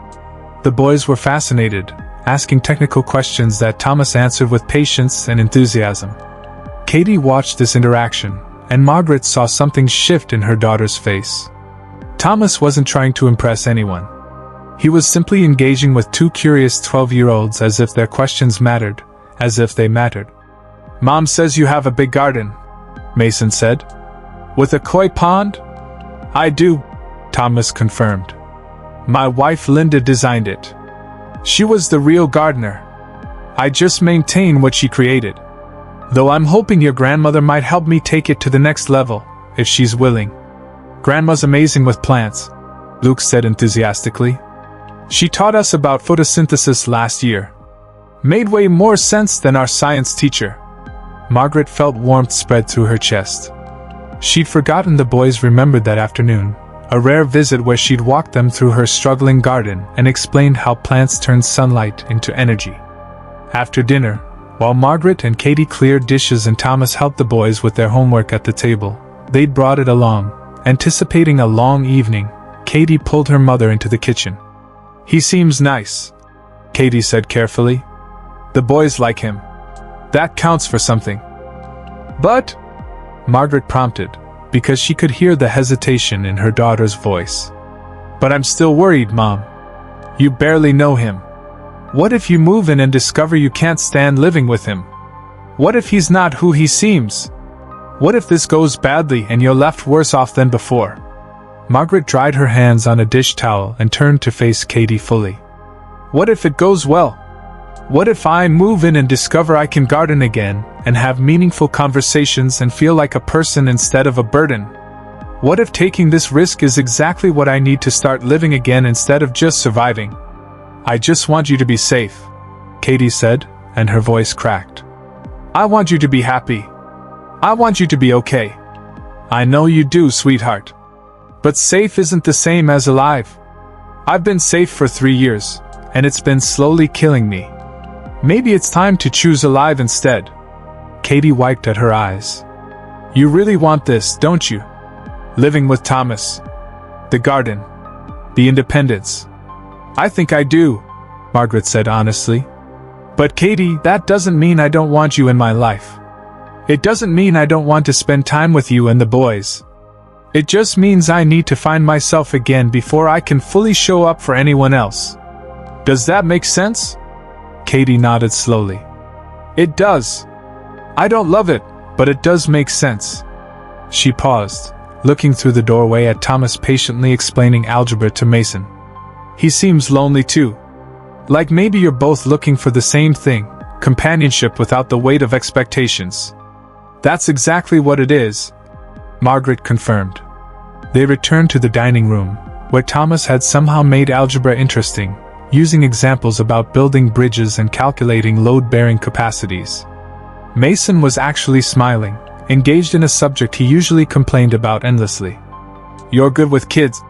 The boys were fascinated, asking technical questions that Thomas answered with patience and enthusiasm. Katie watched this interaction, and Margaret saw something shift in her daughter's face. Thomas wasn't trying to impress anyone. He was simply engaging with 2 curious 12-year-olds as if their questions mattered, as if they mattered. "Mom says you have a big garden," Mason said. "With a koi pond?" "I do," Thomas confirmed. "My wife Linda designed it. She was the real gardener. I just maintain what she created. Though I'm hoping your grandmother might help me take it to the next level, if she's willing." "Grandma's amazing with plants," Luke said enthusiastically. "She taught us about photosynthesis last year. Made way more sense than our science teacher." Margaret felt warmth spread through her chest. She'd forgotten the boys remembered that afternoon, a rare visit where she'd walked them through her struggling garden and explained how plants turn sunlight into energy. After dinner, While Margaret and Katie cleared dishes and Thomas helped the boys with their homework at the table, they'd brought it along. Anticipating a long evening, Katie pulled her mother into the kitchen. "He seems nice," Katie said carefully. "The boys like him. That counts for something." "But," Margaret prompted, because she could hear the hesitation in her daughter's voice. "But I'm still worried, Mom. You barely know him. What if you move in and discover you can't stand living with him? What if he's not who he seems? What if this goes badly and you're left worse off than before?" Margaret dried her hands on a dish towel and turned to face Katie fully. "What if it goes well? What if I move in and discover I can garden again, and have meaningful conversations and feel like a person instead of a burden? What if taking this risk is exactly what I need to start living again instead of just surviving? I just want you to be safe," Katie said, and her voice cracked. "I want you to be happy. I want you to be okay. I know you do, sweetheart. But safe isn't the same as alive. I've been safe for 3 years, and it's been slowly killing me. Maybe it's time to choose alive instead." Katie wiped at her eyes. "You really want this, don't you? Living with Thomas. The garden. The independence." "I think I do," Margaret said honestly. "But Katie, that doesn't mean I don't want you in my life. It doesn't mean I don't want to spend time with you and the boys. It just means I need to find myself again before I can fully show up for anyone else. Does that make sense?" Katie nodded slowly. "It does. I don't love it, but it does make sense." She paused, looking through the doorway at Thomas patiently explaining algebra to Mason. "He seems lonely too. Like maybe you're both looking for the same thing, companionship without the weight of expectations." "That's exactly what it is," Margaret confirmed. They returned to the dining room, where Thomas had somehow made algebra interesting, using examples about building bridges and calculating load-bearing capacities. Mason was actually smiling, engaged in a subject he usually complained about endlessly. "You're good with kids,"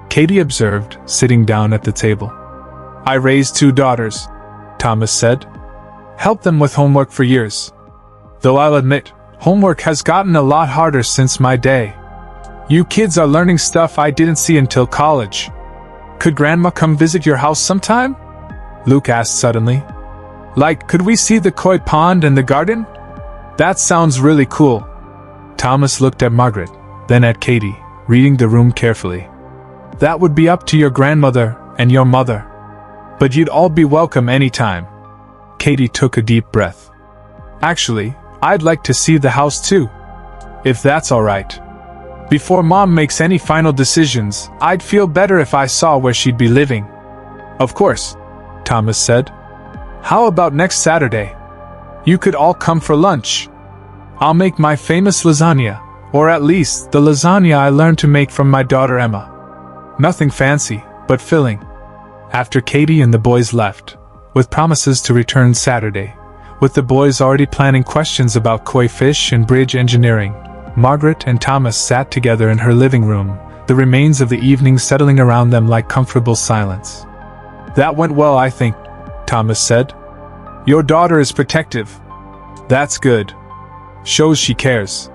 Katie observed, sitting down at the table. "I raised 2 daughters," Thomas said. "Helped them with homework for years. Though I'll admit, homework has gotten a lot harder since my day. You kids are learning stuff I didn't see until college. Could Grandma come visit your house sometime?" Luke asked suddenly. "Like, could we see the koi pond and the garden? That sounds really cool." Thomas looked at Margaret, then at Katie, reading the room carefully. "That would be up to your grandmother and your mother. But you'd all be welcome anytime." Katie took a deep breath. "Actually, I'd like to see the house too. If that's all right. Before Mom makes any final decisions, I'd feel better if I saw where she'd be living." "Of course," Thomas said. "How about next Saturday? You could all come for lunch. I'll make my famous lasagna, or at least the lasagna I learned to make from my daughter Emma. Nothing fancy, but filling." After Katie and the boys left, with promises to return Saturday, with the boys already planning questions about koi fish and bridge engineering, Margaret and Thomas sat together in her living room, the remains of the evening settling around them like comfortable silence. "That went well, I think," Thomas said. "Your daughter is protective. That's good. Shows she cares."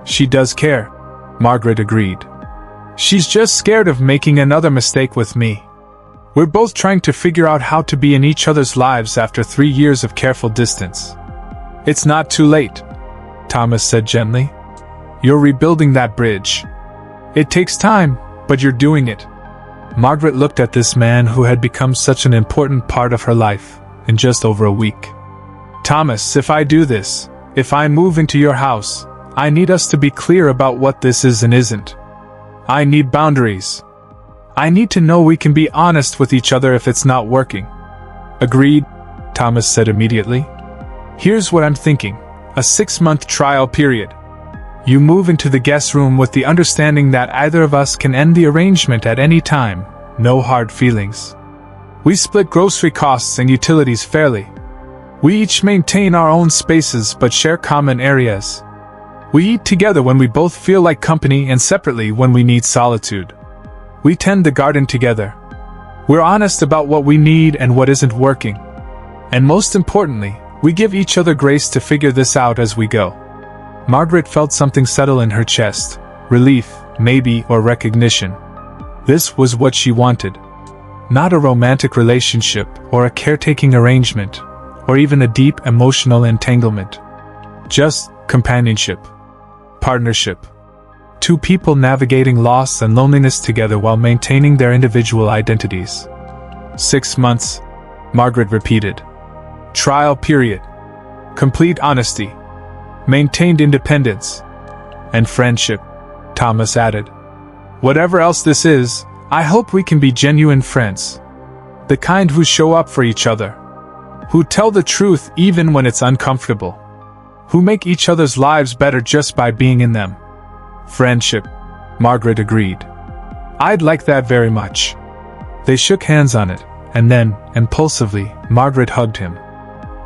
"She does care," Margaret agreed. "She's just scared of making another mistake with me. We're both trying to figure out how to be in each other's lives after 3 years of careful distance." "It's not too late," Thomas said gently. "You're rebuilding that bridge. It takes time, but you're doing it." Margaret looked at this man who had become such an important part of her life, in just over a week. "Thomas, if I do this, if I move into your house, I need us to be clear about what this is and isn't. I need boundaries. I need to know we can be honest with each other if it's not working." "Agreed," Thomas said immediately. "Here's what I'm thinking. A 6-month trial period. You move into the guest room with the understanding that either of us can end the arrangement at any time, no hard feelings. We split grocery costs and utilities fairly. We each maintain our own spaces but share common areas. We eat together when we both feel like company and separately when we need solitude. We tend the garden together. We're honest about what we need and what isn't working. And most importantly, We give each other grace to figure this out as we go." Margaret felt something settle in her chest. Relief, maybe, or recognition. This was what she wanted. Not a romantic relationship, or a caretaking arrangement, or even a deep emotional entanglement. Just companionship. Partnership. Two people navigating loss and loneliness together while maintaining their individual identities. 6 months, Margaret repeated. Trial period. Complete honesty. Maintained independence. And friendship, Thomas added. Whatever else this is, I hope we can be genuine friends. The kind who show up for each other. Who tell the truth even when it's uncomfortable. Who make each other's lives better just by being in them. Friendship, Margaret agreed. I'd like that very much. They shook hands on it, and then, impulsively, Margaret hugged him.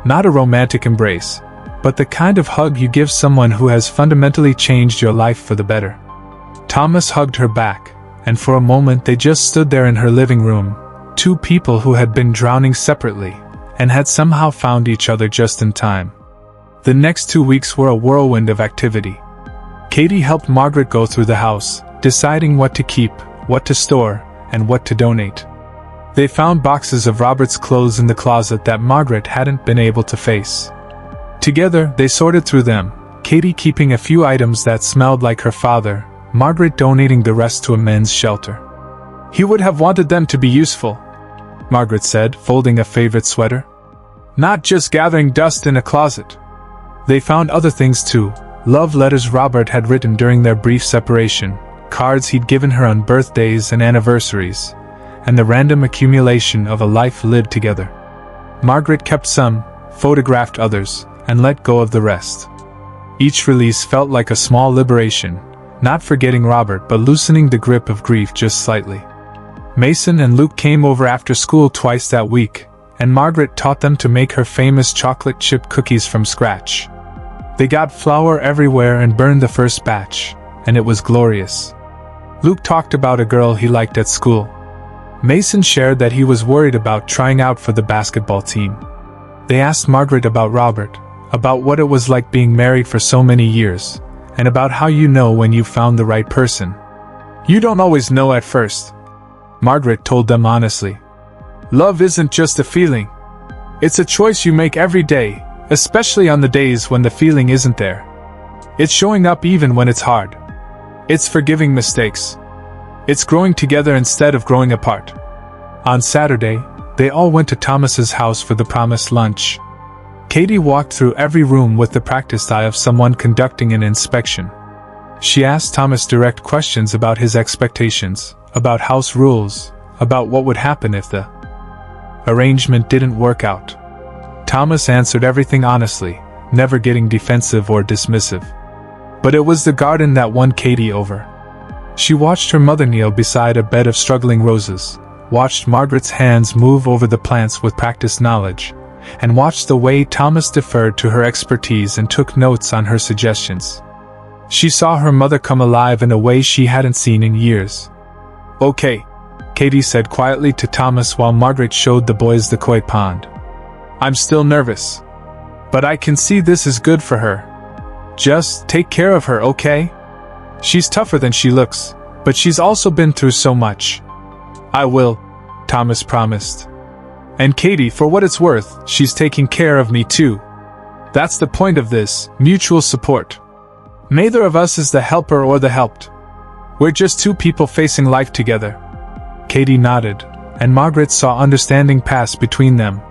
Not a romantic embrace, but the kind of hug you give someone who has fundamentally changed your life for the better. Thomas hugged her back, and for a moment they just stood there in her living room, two people who had been drowning separately, and had somehow found each other just in time. The next 2 weeks were a whirlwind of activity. Katie helped Margaret go through the house, deciding what to keep, what to store, and what to donate. They found boxes of Robert's clothes in the closet that Margaret hadn't been able to face. Together, they sorted through them, Katie keeping a few items that smelled like her father, Margaret donating the rest to a men's shelter. He would have wanted them to be useful, Margaret said, folding a favorite sweater. Not just gathering dust in a closet. They found other things too, love letters Robert had written during their brief separation, cards he'd given her on birthdays and anniversaries, and the random accumulation of a life lived together. Margaret kept some, photographed others, and let go of the rest. Each release felt like a small liberation, not forgetting Robert but loosening the grip of grief just slightly. Mason and Luke came over after school twice that week, and Margaret taught them to make her famous chocolate chip cookies from scratch. They got flour everywhere and burned the first batch, and it was glorious. Luke talked about a girl he liked at school. Mason shared that he was worried about trying out for the basketball team. They asked Margaret about Robert, about what it was like being married for so many years, and about how you know when you've found the right person. You don't always know at first, Margaret told them honestly. Love isn't just a feeling. It's a choice you make every day, especially on the days when the feeling isn't there. It's showing up even when it's hard. It's forgiving mistakes. It's growing together instead of growing apart. On Saturday, they all went to Thomas's house for the promised lunch. Katie walked through every room with the practiced eye of someone conducting an inspection. She asked Thomas direct questions about his expectations, about house rules, about what would happen if the arrangement didn't work out. Thomas answered everything honestly, never getting defensive or dismissive. But it was the garden that won Katie over. She watched her mother kneel beside a bed of struggling roses, watched Margaret's hands move over the plants with practiced knowledge, and watched the way Thomas deferred to her expertise and took notes on her suggestions. She saw her mother come alive in a way she hadn't seen in years. Okay, Katie said quietly to Thomas while Margaret showed the boys the koi pond. I'm still nervous. But I can see this is good for her. Just take care of her, okay? She's tougher than she looks, but she's also been through so much. I will, Thomas promised. And Katie, for what it's worth, she's taking care of me too. That's the point of this, mutual support. Neither of us is the helper or the helped. We're just two people facing life together. Katie nodded, and Margaret saw understanding pass between them.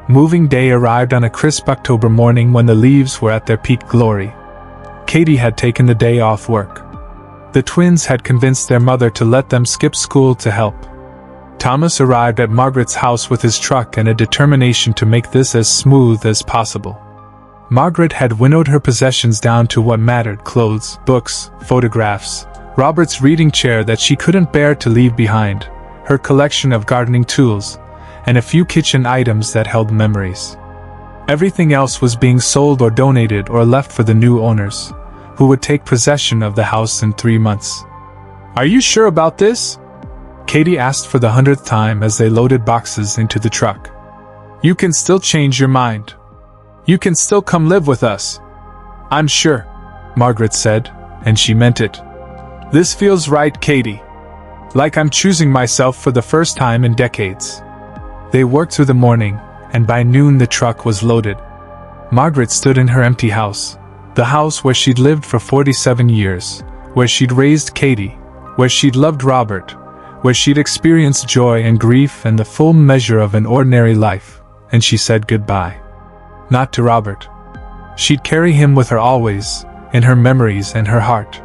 Moving day arrived on a crisp October morning when the leaves were at their peak glory. Katie had taken the day off work. The twins had convinced their mother to let them skip school to help. Thomas arrived at Margaret's house with his truck and a determination to make this as smooth as possible. Margaret had winnowed her possessions down to what mattered: clothes, books, photographs, Robert's reading chair that she couldn't bear to leave behind, her collection of gardening tools, and a few kitchen items that held memories. Everything else was being sold or donated or left for the new owners, who would take possession of the house in 3 months. Are you sure about this? Katie asked for the 100th time as they loaded boxes into the truck. You can still change your mind. You can still come live with us. I'm sure, Margaret said, and she meant it. This feels right, Katie. Like I'm choosing myself for the first time in decades. They worked through the morning, and by noon the truck was loaded. Margaret stood in her empty house, the house where she'd lived for 47 years, where she'd raised Katie, where she'd loved Robert, where she'd experienced joy and grief and the full measure of an ordinary life, and she said goodbye. Not to Robert. She'd carry him with her always, in her memories and her heart.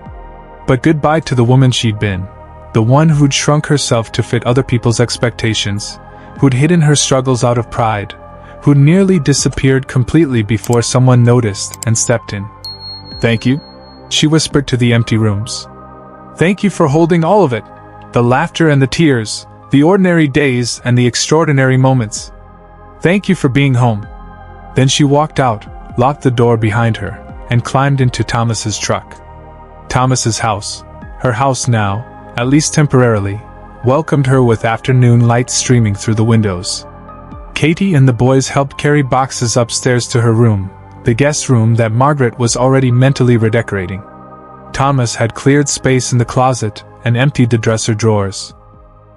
But goodbye to the woman she'd been, the one who'd shrunk herself to fit other people's expectations, who'd hidden her struggles out of pride, who'd nearly disappeared completely before someone noticed and stepped in. Thank you, she whispered to the empty rooms. Thank you for holding all of it, the laughter and the tears, the ordinary days and the extraordinary moments. Thank you for being home. Then she walked out, locked the door behind her, and climbed into Thomas's truck. Thomas's house, her house now, at least temporarily, welcomed her with afternoon light streaming through the windows. Katie and the boys helped carry boxes upstairs to her room, the guest room that Margaret was already mentally redecorating. Thomas had cleared space in the closet and emptied the dresser drawers.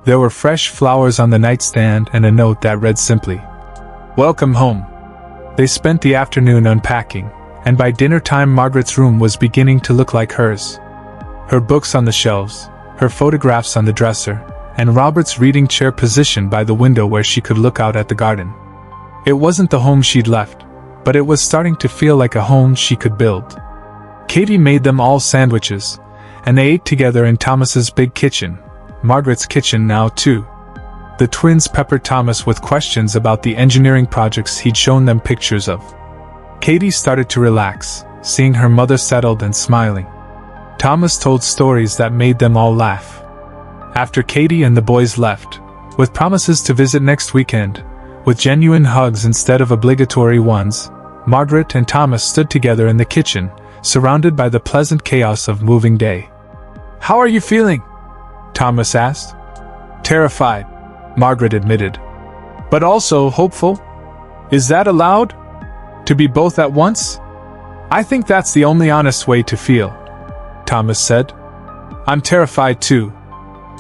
There were fresh flowers on the nightstand and a note that read simply, "Welcome home." They spent the afternoon unpacking, and by dinner time Margaret's room was beginning to look like hers. Her books on the shelves, her photographs on the dresser, and Robert's reading chair positioned by the window where she could look out at the garden. It wasn't the home she'd left, but it was starting to feel like a home she could build. Katie made them all sandwiches, and they ate together in Thomas's big kitchen, Margaret's kitchen now too. The twins peppered Thomas with questions about the engineering projects he'd shown them pictures of. Katie started to relax, seeing her mother settled and smiling. Thomas told stories that made them all laugh. After Katie and the boys left, with promises to visit next weekend, with genuine hugs instead of obligatory ones, Margaret and Thomas stood together in the kitchen, surrounded by the pleasant chaos of moving day. "How are you feeling?" Thomas asked. "Terrified," Margaret admitted. "But also hopeful? Is that allowed? To be both at once? I think that's the only honest way to feel," Thomas said. "I'm terrified too.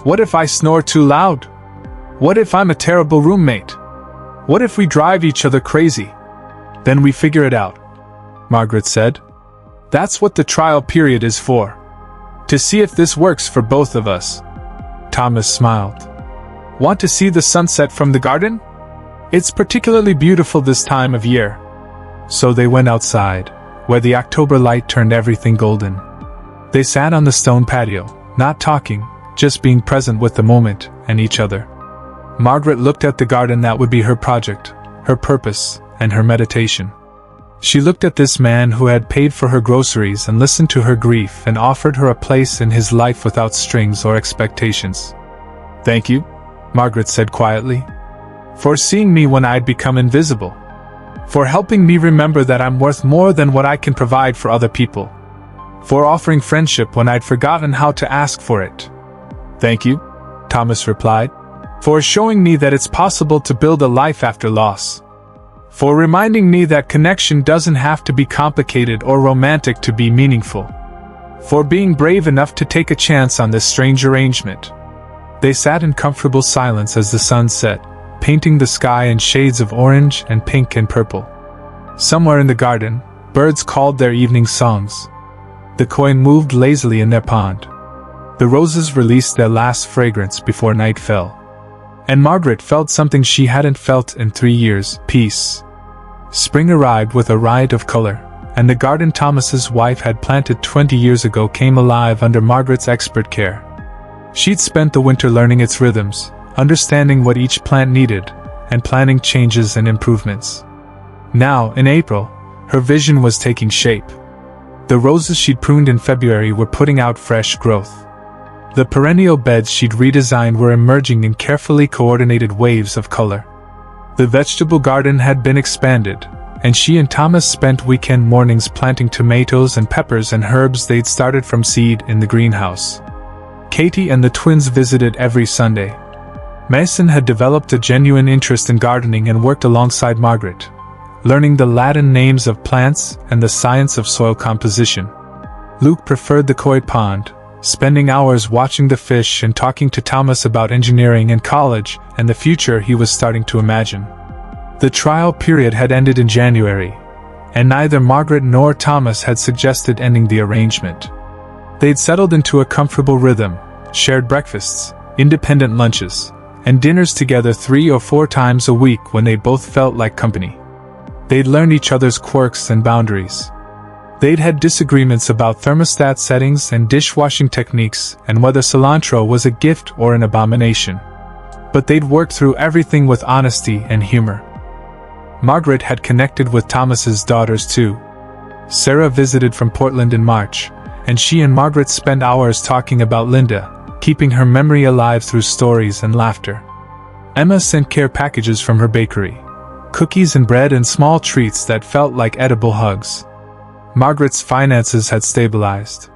What if I snore too loud? What if I'm a terrible roommate? What if we drive each other crazy? Then we figure it out," Margaret said. "That's what the trial period is for. To see if this works for both of us." Thomas smiled. "Want to see the sunset from the garden? It's particularly beautiful this time of year." So they went outside, where the October light turned everything golden. They sat on the stone patio, not talking, just being present with the moment and each other. Margaret looked at the garden that would be her project, her purpose, and her meditation. She looked at this man who had paid for her groceries and listened to her grief and offered her a place in his life without strings or expectations. "Thank you," Margaret said quietly, "for seeing me when I'd become invisible. For helping me remember that I'm worth more than what I can provide for other people. For offering friendship when I'd forgotten how to ask for it." "Thank you," Thomas replied, "for showing me that it's possible to build a life after loss. For reminding me that connection doesn't have to be complicated or romantic to be meaningful. For being brave enough to take a chance on this strange arrangement." They sat in comfortable silence as the sun set, painting the sky in shades of orange and pink and purple. Somewhere in the garden, birds called their evening songs. The koi moved lazily in their pond. The roses released their last fragrance before night fell. And Margaret felt something she hadn't felt in 3 years, peace. Spring arrived with a riot of color, and the garden Thomas's wife had planted 20 years ago came alive under Margaret's expert care. She'd spent the winter learning its rhythms, understanding what each plant needed, and planning changes and improvements. Now, in April, her vision was taking shape. The roses she'd pruned in February were putting out fresh growth. The perennial beds she'd redesigned were emerging in carefully coordinated waves of color. The vegetable garden had been expanded, and she and Thomas spent weekend mornings planting tomatoes and peppers and herbs they'd started from seed in the greenhouse. Katie and the twins visited every Sunday. Mason had developed a genuine interest in gardening and worked alongside Margaret, learning the Latin names of plants and the science of soil composition. Luke preferred the koi pond, spending hours watching the fish and talking to Thomas about engineering and college and the future he was starting to imagine. The trial period had ended in January, and neither Margaret nor Thomas had suggested ending the arrangement. They'd settled into a comfortable rhythm, shared breakfasts, independent lunches, and dinners together 3 or 4 times a week when they both felt like company. They'd learned each other's quirks and boundaries. They'd had disagreements about thermostat settings and dishwashing techniques and whether cilantro was a gift or an abomination. But they'd worked through everything with honesty and humor. Margaret had connected with Thomas's daughters too. Sarah visited from Portland in March, and she and Margaret spent hours talking about Linda, keeping her memory alive through stories and laughter. Emma sent care packages from her bakery, cookies and bread and small treats that felt like edible hugs. Margaret's finances had stabilized.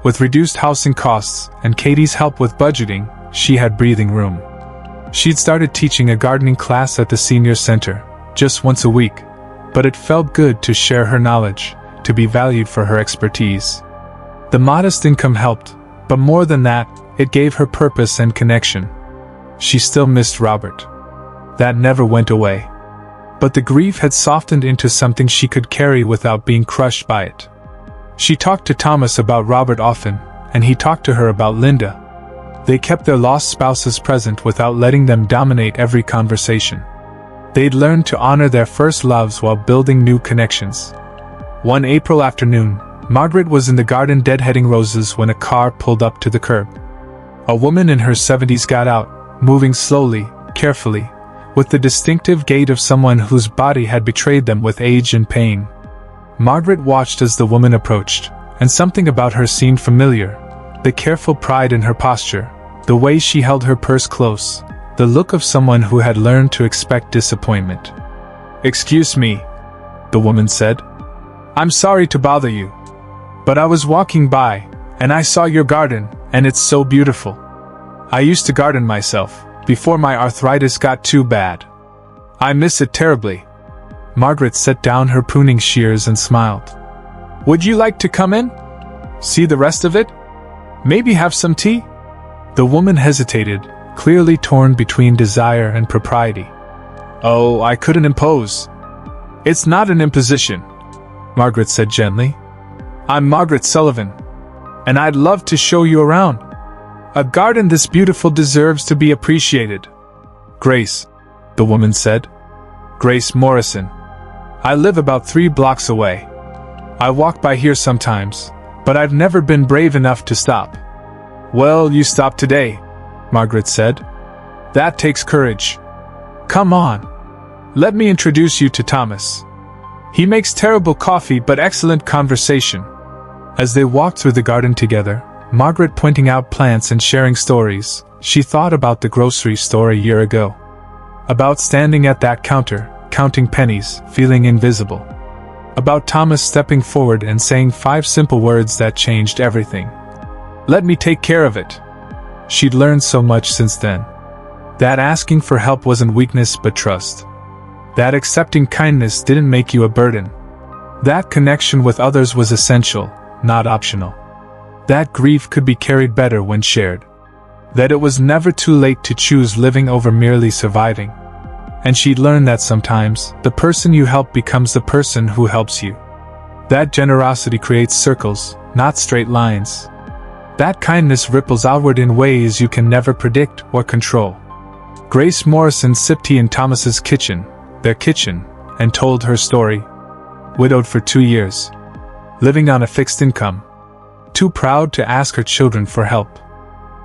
With reduced housing costs and Katie's help with budgeting, she had breathing room. She'd started teaching a gardening class at the senior center, just once a week, but it felt good to share her knowledge, to be valued for her expertise. The modest income helped, but more than that, it gave her purpose and connection. She still missed Robert. That never went away. But the grief had softened into something she could carry without being crushed by it. She talked to Thomas about Robert often, and he talked to her about Linda. They kept their lost spouses present without letting them dominate every conversation. They'd learned to honor their first loves while building new connections. One April afternoon, Margaret was in the garden deadheading roses when a car pulled up to the curb. A woman in her 70s got out, moving slowly, carefully, with the distinctive gait of someone whose body had betrayed them with age and pain. Margaret watched as the woman approached, and something about her seemed familiar. The careful pride in her posture, the way she held her purse close, the look of someone who had learned to expect disappointment. "Excuse me," the woman said. "I'm sorry to bother you. But I was walking by, and I saw your garden, and it's so beautiful. I used to garden myself, before my arthritis got too bad. I miss it terribly." Margaret set down her pruning shears and smiled. "Would you like to come in? See the rest of it? Maybe have some tea?" The woman hesitated, clearly torn between desire and propriety. "Oh, I couldn't impose." "It's not an imposition," Margaret said gently. "I'm Margaret Sullivan, and I'd love to show you around. A garden this beautiful deserves to be appreciated." "Grace," the woman said. "Grace Morrison. I live about 3 blocks away. I walk by here sometimes, but I've never been brave enough to stop." "Well, you stopped today," Margaret said. "That takes courage. Come on. Let me introduce you to Thomas. He makes terrible coffee but excellent conversation." As they walked through the garden together, Margaret pointing out plants and sharing stories, she thought about the grocery store a year ago. About standing at that counter, counting pennies, feeling invisible. About Thomas stepping forward and saying 5 simple words that changed everything. "Let me take care of it." She'd learned so much since then. That asking for help wasn't weakness but trust. That accepting kindness didn't make you a burden. That connection with others was essential, not optional. That grief could be carried better when shared. That it was never too late to choose living over merely surviving. And she'd learned that sometimes, the person you help becomes the person who helps you. That generosity creates circles, not straight lines. That kindness ripples outward in ways you can never predict or control. Grace Morrison sipped tea in Thomas's kitchen, their kitchen, and told her story. Widowed for 2 years. Living on a fixed income. Too proud to ask her children for help.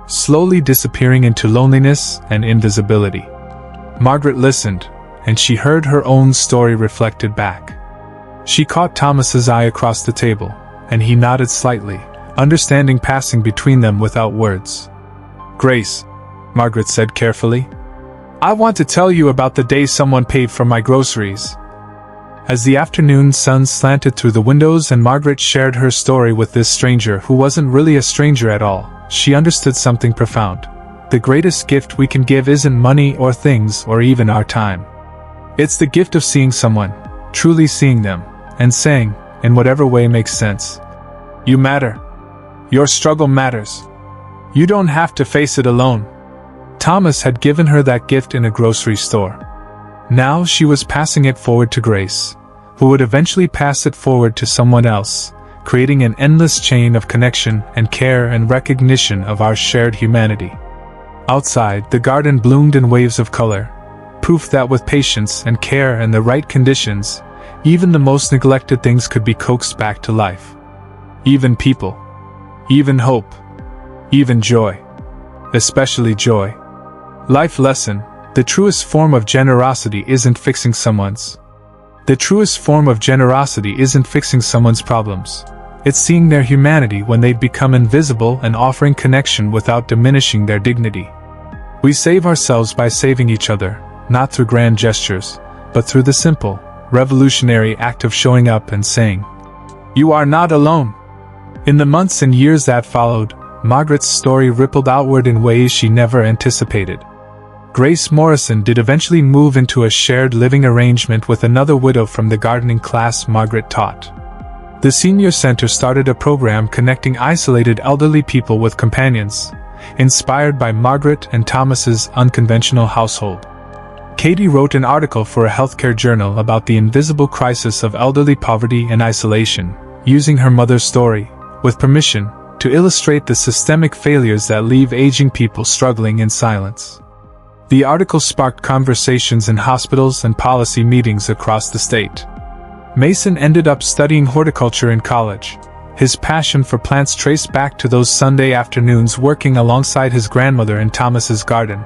Slowly disappearing into loneliness and invisibility. Margaret listened, and she heard her own story reflected back. She caught Thomas's eye across the table, and he nodded slightly, understanding passing between them without words. "Grace," Margaret said carefully, "I want to tell you about the day someone paid for my groceries." As the afternoon sun slanted through the windows and Margaret shared her story with this stranger who wasn't really a stranger at all, she understood something profound. The greatest gift we can give isn't money or things or even our time. It's the gift of seeing someone, truly seeing them, and saying, in whatever way makes sense, "You matter. Your struggle matters. You don't have to face it alone." Thomas had given her that gift in a grocery store. Now she was passing it forward to Grace, who would eventually pass it forward to someone else, creating an endless chain of connection and care and recognition of our shared humanity. Outside, the garden bloomed in waves of color, proof that with patience and care and the right conditions, even the most neglected things could be coaxed back to life. Even people. Even hope. Even joy. Especially joy. Life lesson: the truest form of generosity isn't fixing someone's. The truest form of generosity isn't fixing someone's problems. It's seeing their humanity when they become invisible and offering connection without diminishing their dignity. We save ourselves by saving each other, not through grand gestures, but through the simple, revolutionary act of showing up and saying, "You are not alone." In the months and years that followed, Margaret's story rippled outward in ways she never anticipated. Grace Morrison did eventually move into a shared living arrangement with another widow from the gardening class Margaret taught. The senior center started a program connecting isolated elderly people with companions, inspired by Margaret and Thomas's unconventional household. Katie wrote an article for a healthcare journal about the invisible crisis of elderly poverty and isolation, using her mother's story, with permission, to illustrate the systemic failures that leave aging people struggling in silence. The article sparked conversations in hospitals and policy meetings across the state. Mason ended up studying horticulture in college. His passion for plants traced back to those Sunday afternoons working alongside his grandmother in Thomas's garden.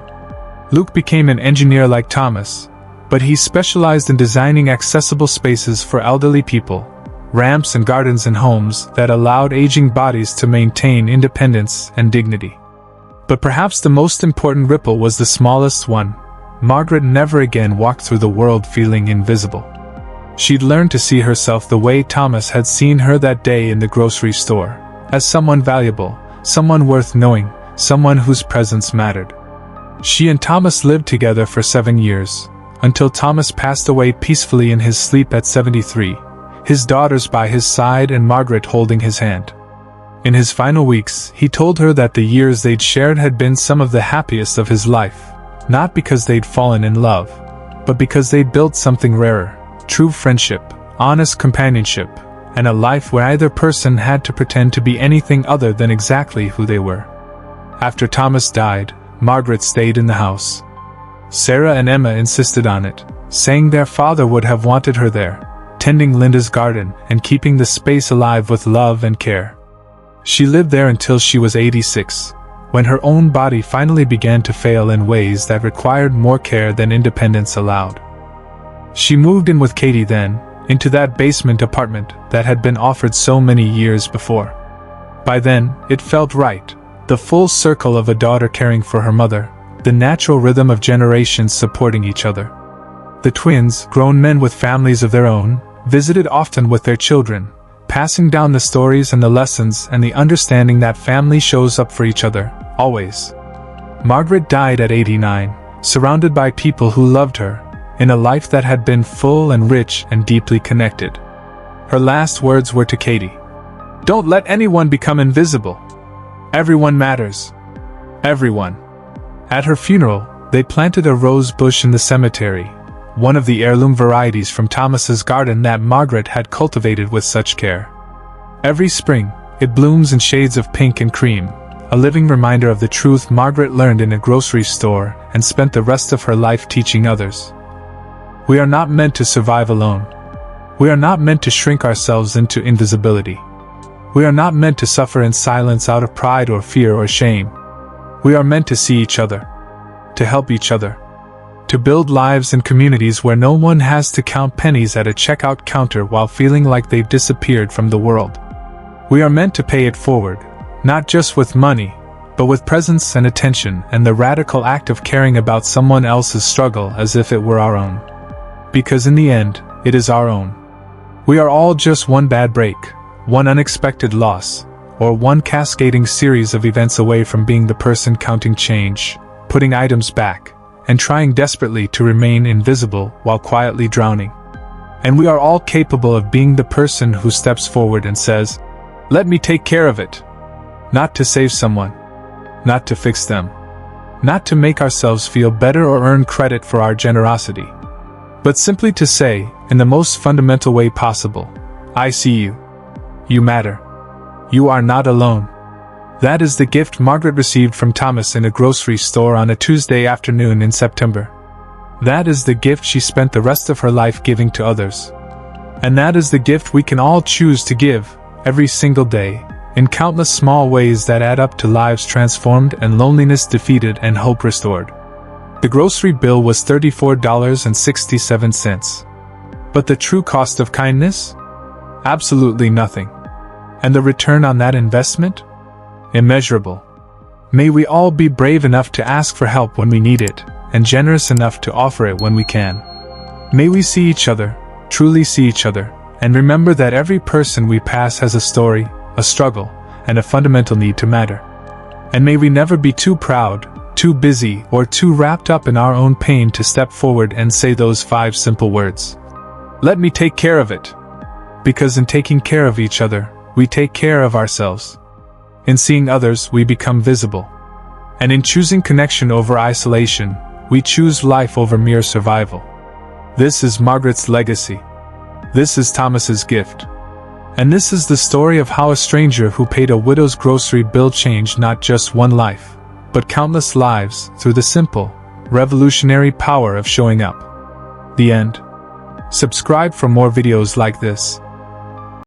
Luke became an engineer like Thomas, but he specialized in designing accessible spaces for elderly people, ramps and gardens in homes that allowed aging bodies to maintain independence and dignity. But perhaps the most important ripple was the smallest one. Margaret never again walked through the world feeling invisible. She'd learned to see herself the way Thomas had seen her that day in the grocery store, as someone valuable, someone worth knowing, someone whose presence mattered. She and Thomas lived together for 7 years, until Thomas passed away peacefully in his sleep at 73, his daughters by his side and Margaret holding his hand. In his final weeks, he told her that the years they'd shared had been some of the happiest of his life, not because they'd fallen in love, but because they'd built something rarer, true friendship, honest companionship, and a life where either person had to pretend to be anything other than exactly who they were. After Thomas died, Margaret stayed in the house. Sarah and Emma insisted on it, saying their father would have wanted her there, tending Linda's garden and keeping the space alive with love and care. She lived there until she was 86, when her own body finally began to fail in ways that required more care than independence allowed. She moved in with Katie then, into that basement apartment that had been offered so many years before. By then, it felt right. The full circle of a daughter caring for her mother, the natural rhythm of generations supporting each other. The twins, grown men with families of their own, visited often with their children, passing down the stories and the lessons and the understanding that family shows up for each other, always. Margaret died at 89, surrounded by people who loved her, in a life that had been full and rich and deeply connected. Her last words were to Katie. "Don't let anyone become invisible. Everyone matters. Everyone." At her funeral, they planted a rose bush in the cemetery, one of the heirloom varieties from Thomas's garden that Margaret had cultivated with such care. Every spring, it blooms in shades of pink and cream, a living reminder of the truth Margaret learned in a grocery store and spent the rest of her life teaching others. We are not meant to survive alone. We are not meant to shrink ourselves into invisibility. We are not meant to suffer in silence out of pride or fear or shame. We are meant to see each other, to help each other, to build lives and communities where no one has to count pennies at a checkout counter while feeling like they've disappeared from the world. We are meant to pay it forward, not just with money, but with presence and attention and the radical act of caring about someone else's struggle as if it were our own. Because in the end, it is our own. We are all just one bad break, one unexpected loss, or one cascading series of events away from being the person counting change, putting items back, and trying desperately to remain invisible while quietly drowning. And we are all capable of being the person who steps forward and says, "Let me take care of it." Not to save someone. Not to fix them. Not to make ourselves feel better or earn credit for our generosity. But simply to say, in the most fundamental way possible, "I see you. You matter. You are not alone." That is the gift Margaret received from Thomas in a grocery store on a Tuesday afternoon in September. That is the gift she spent the rest of her life giving to others. And that is the gift we can all choose to give, every single day, in countless small ways that add up to lives transformed and loneliness defeated and hope restored. The grocery bill was $34.67. But the true cost of kindness? Absolutely nothing. And the return on that investment? Immeasurable. May we all be brave enough to ask for help when we need it, and generous enough to offer it when we can. May we see each other, truly see each other, and remember that every person we pass has a story, a struggle, and a fundamental need to matter. And may we never be too proud, too busy, or too wrapped up in our own pain to step forward and say those 5 simple words. Let me take care of it. Because in taking care of each other, we take care of ourselves. In seeing others, we become visible. And in choosing connection over isolation, we choose life over mere survival. This is Margaret's legacy. This is Thomas's gift. And this is the story of how a stranger who paid a widow's grocery bill changed not just one life, but countless lives through the simple, revolutionary power of showing up. The end. Subscribe for more videos like this.